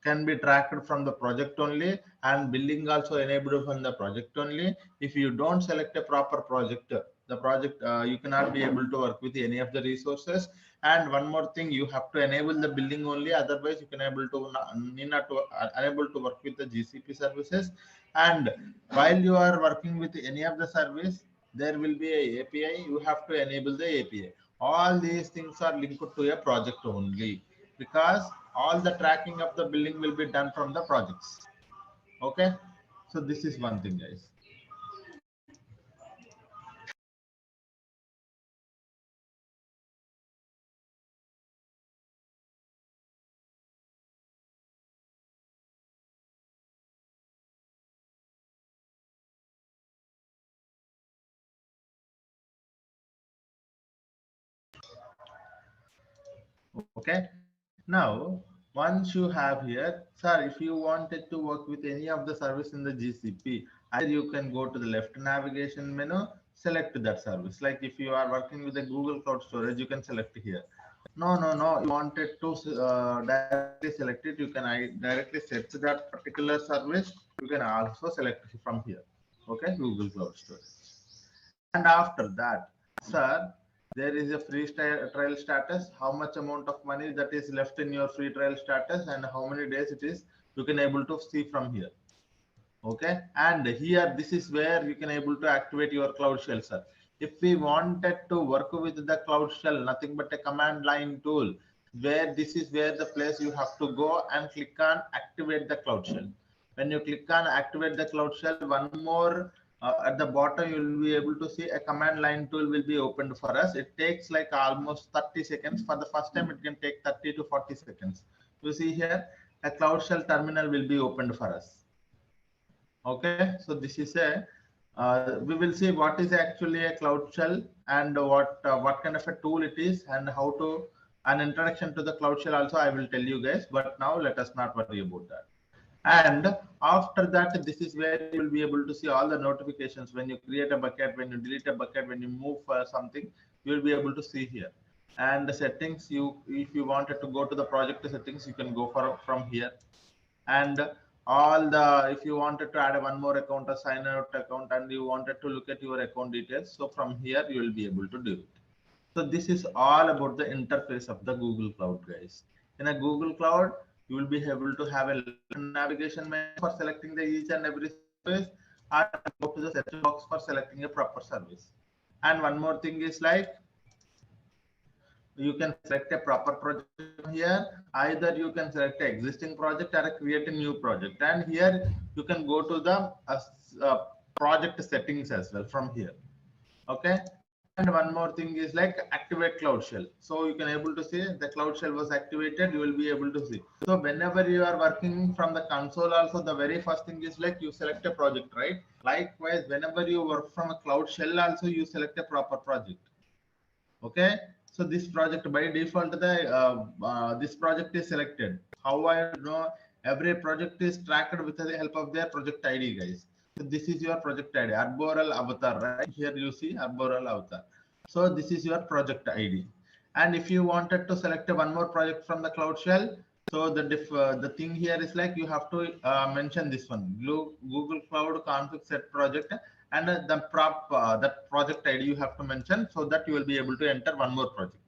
can be tracked from the project only, and billing also enabled from the project only. If you don't select a proper project, the project you cannot be able to work with any of the resources. And one more thing, you have to enable the billing only, otherwise you can able to not to, unable to work with the GCP services. And while you are working with any of the service, there will be a API. You have to enable the API. All these things are linked to a project only, because all the tracking of the billing will be done from the projects. Okay, so this is one thing, guys. Okay, now once you have here, sir, if you wanted to work with any of the service in the GCP, either you can go to the left navigation menu, select that service. Like if you are working with the Google Cloud Storage, you can select here. No, you wanted to directly select it, you can directly search that particular service. You can also select from here. Okay, Google Cloud Storage. And after that, sir, there is a free trial status, how much amount of money that is left in your free trial status and how many days it is, you can able to see from here. Okay, and here this is where you can able to activate your Cloud Shell, sir. If we wanted to work with the Cloud Shell, nothing but a command line tool, where this is where the place you have to go and click on activate the Cloud Shell. When you click on activate the Cloud Shell, one more at the bottom you will be able to see a command line tool will be opened for us. It takes like almost 30 seconds. For the first time it can take 30 to 40 seconds. You see here a Cloud Shell terminal will be opened for us. Okay, so this is a we will see what is actually a Cloud Shell and what kind of a tool it is and how to an introduction to the Cloud Shell also I will tell you guys, but now let us not worry about that. And after that, this is where you will be able to see all the notifications when you create a bucket, when you delete a bucket, when you move something, you will be able to see here. And the settings, you if you wanted to go to the project settings, you can go for from here. And all the if you wanted to add one more account, a sign out account, and you wanted to look at your account details, so from here you will be able to do it. So this is all about the interface of the Google Cloud, guys. In a Google Cloud, you will be able to have a navigation menu for selecting the each and every service, and go to the search box for selecting a proper service. And one more thing is like you can select a proper project here. Either you can select an existing project or create a new project. And here you can go to the project settings as well from here. Okay, and one more thing is like activate Cloud Shell. So you can able to see the Cloud Shell was activated, you will be able to see. So whenever you are working from the console also, the very first thing is like you select a project, right? Likewise, whenever you work from a Cloud Shell also, you select a proper project. Okay, so this project by default the this project is selected. How I know every project is tracked with the help of their project ID, guys. So this is your project ID, arboreal avatar, right? Here you see arboreal avatar. So this is your project ID. And if you wanted to select one more project from the Cloud Shell, so the thing here is like you have to mention this one, Google Cloud config set project, and that project ID you have to mention, so that you will be able to enter one more project.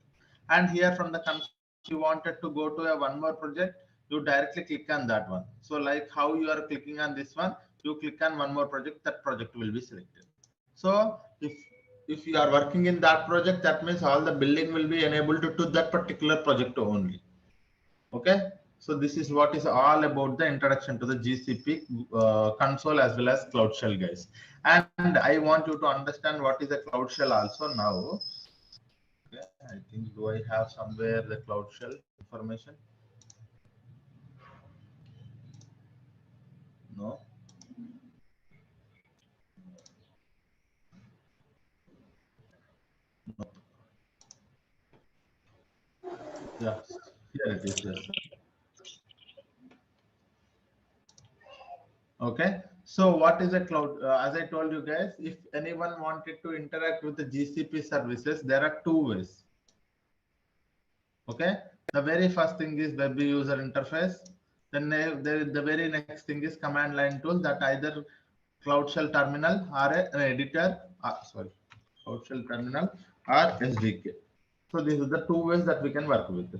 And here from the console you wanted to go to a one more project, you directly click on that one. So like how you are clicking on this one, you click on one more project, that project will be selected. So if you are working in that project, that means all the billing will be enabled to that particular project only. Okay, so this is what is all about the introduction to the GCP console as well as Cloud Shell, guys. And I want you to understand what is a Cloud Shell also now. Okay, I think, do I have somewhere the Cloud Shell information? No. No. Yeah, here it is. Yes. Okay, so what is a cloud? As I told you guys, if anyone wanted to interact with the GCP services, there are two ways. Okay, the very first thing is web user interface. Then the very next thing is command line tool, that either Cloud Shell terminal or an editor. Sorry, Cloud Shell terminal or SDK. So these are the two ways that we can work with.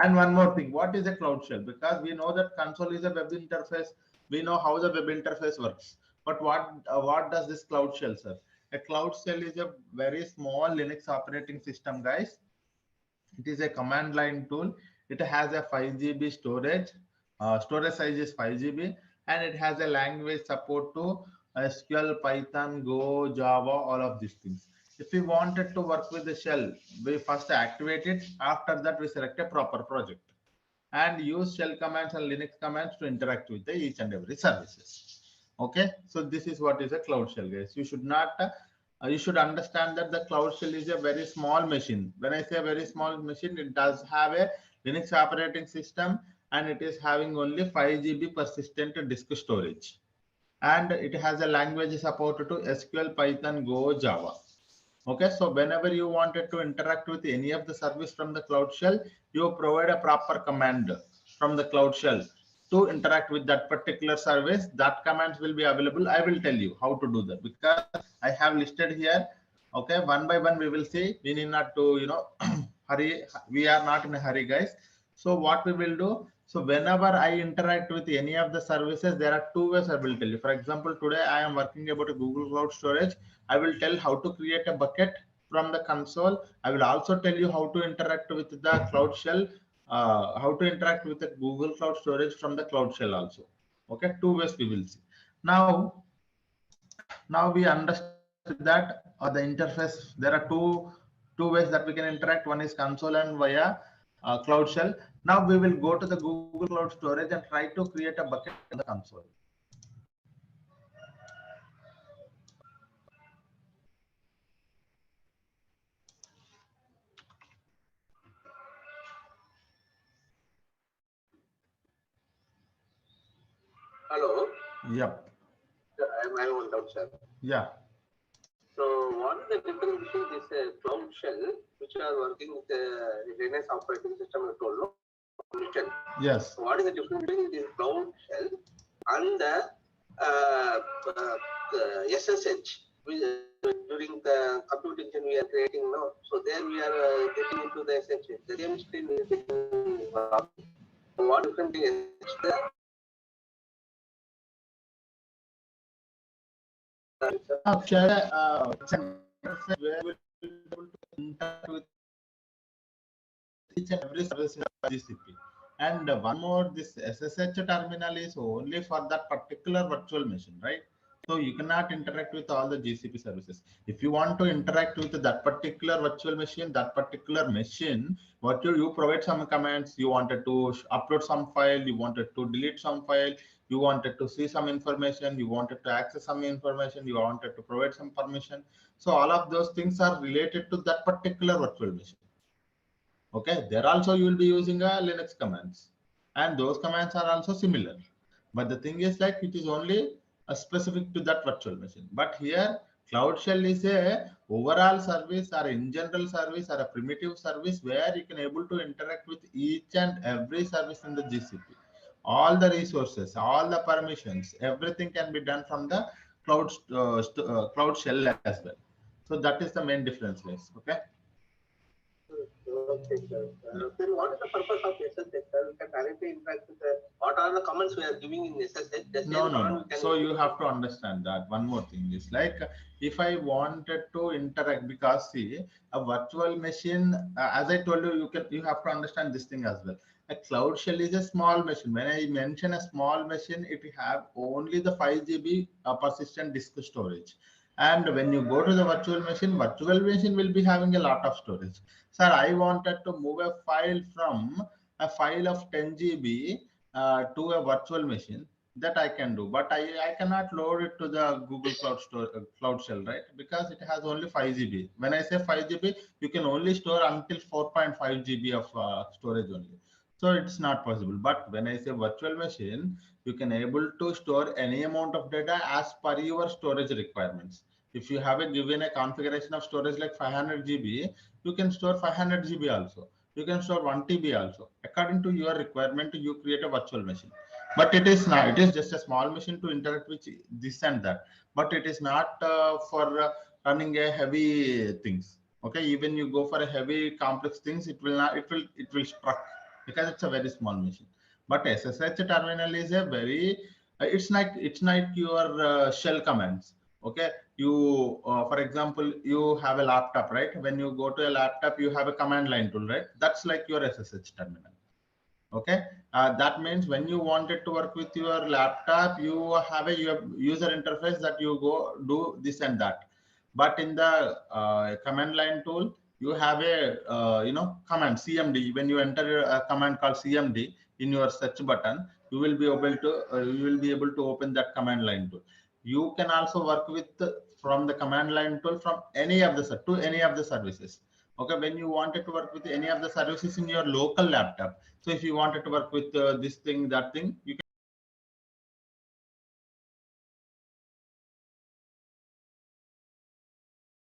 And one more thing, what is a Cloud Shell? Because we know that console is a web interface. We know how the web interface works. But what does this Cloud Shell serve? A Cloud Shell is a very small Linux operating system, guys. It is a command line tool. It has a 5 GB storage. Storage size is 5 GB, and it has a language support to SQL, Python, Go, Java, all of these things. If we wanted to work with the shell, we first activate it. After that, we select a proper project and use shell commands and Linux commands to interact with the each and every services. Okay, so this is what is a Cloud Shell, guys. You should not you should understand that the Cloud Shell is a very small machine. When I say a very small machine, it does have a Linux operating system, and it is having only 5 GB persistent disk storage, and it has a language support to SQL, Python, Go, Java. Okay, so whenever you wanted to interact with any of the service from the Cloud Shell, you provide a proper command from the Cloud Shell to interact with that particular service. That commands will be available. I will tell you how to do that, because I have listed here. Okay, one by one we will see. We need not to, hurry. We are not in a hurry, guys. So what we will do, so whenever I interact with any of the services, there are two ways I will tell you. For example, today I am working about a Google Cloud Storage. I will tell how to create a bucket from the console. I will also tell you how to interact with the Cloud Shell, how to interact with the Google Cloud Storage from the Cloud Shell also. Okay, two ways we will see. Now we understood that the interface, there are two ways that we can interact. One is console and via Cloud Shell. Now we will go to the Google Cloud Storage and try to create a bucket on the console. Hello. Yep. I have one doubt, sir. Yeah. So, what is the difference between this Cloud Shell, which are working with the Linux operating system, you told, no? Yes. So what is the difference between this Cloud Shell and the SSH? During the computer engine we are creating now, so there we are getting into the SSH. The same stream is getting what different is there? Where we will be able to interact with each and every service in GCP. And one more, this SSH terminal is only for that particular virtual machine, right? So you cannot interact with all the GCP services. If you want to interact with that particular virtual machine, what you provide some commands. You wanted to upload some file, you wanted to delete some file, you wanted to see some information, you wanted to access some information, you wanted to provide some permission. So all of those things are related to that particular virtual machine. Okay, there also you will be using a Linux commands, and those commands are also similar. But the thing is, like, it is only specific to that virtual machine. But here, Cloud Shell is a overall service or in general service or a primitive service where you can able to interact with each and every service in the GCP. All the resources, all the permissions, everything can be done from the Cloud Shell as well. So that is the main difference, guys. Okay. Okay, sir. Then what is the purpose of SSH, sir? We can directly interact with what are the comments we are giving in SSH? The same No. command we can So you use. have to understand that one more thing is like if I wanted to interact, because see a virtual machine, as I told you, you have to understand this thing as well. A cloud shell is a small machine. When I mention a small machine, it have only the 5 GB persistent disk storage. And when you go to the virtual machine will be having a lot of storage. Sir, I wanted to move a file from a file of 10 GB to a virtual machine. That I can do, but I cannot load it to the Google Cloud Store Cloud Shell, right? Because it has only 5 GB. When I say 5 GB, you can only store until 4.5 GB of storage only. So it's not possible. But when I say virtual machine, you can able to store any amount of data as per your storage requirements. If you have given a configuration of storage like 500 GB, you can store 500 GB also. You can store 1 TB also. According to your requirement, you create a virtual machine. But it is not, it is just a small machine to interact with this and that, but it is not for running a heavy things. Okay, even you go for a heavy complex things, it will not, it will struck, because it's a very small machine. But SSH terminal is a very it's like your shell commands. Okay, you for example, you have a laptop, right? When you go to a laptop, you have a command line tool, right? That's like your SSH terminal. Okay, that means when you wanted to work with your laptop, you have a your user interface that you go do this and that. But in the command line tool, you have a command CMD. When you enter a command called CMD in your search button, you will be able to open that command line tool. You can also work with from the command line tool from any of the to any of the services. Okay, when you wanted to work with any of the services in your local laptop, so if you wanted to work with this thing, that thing, you can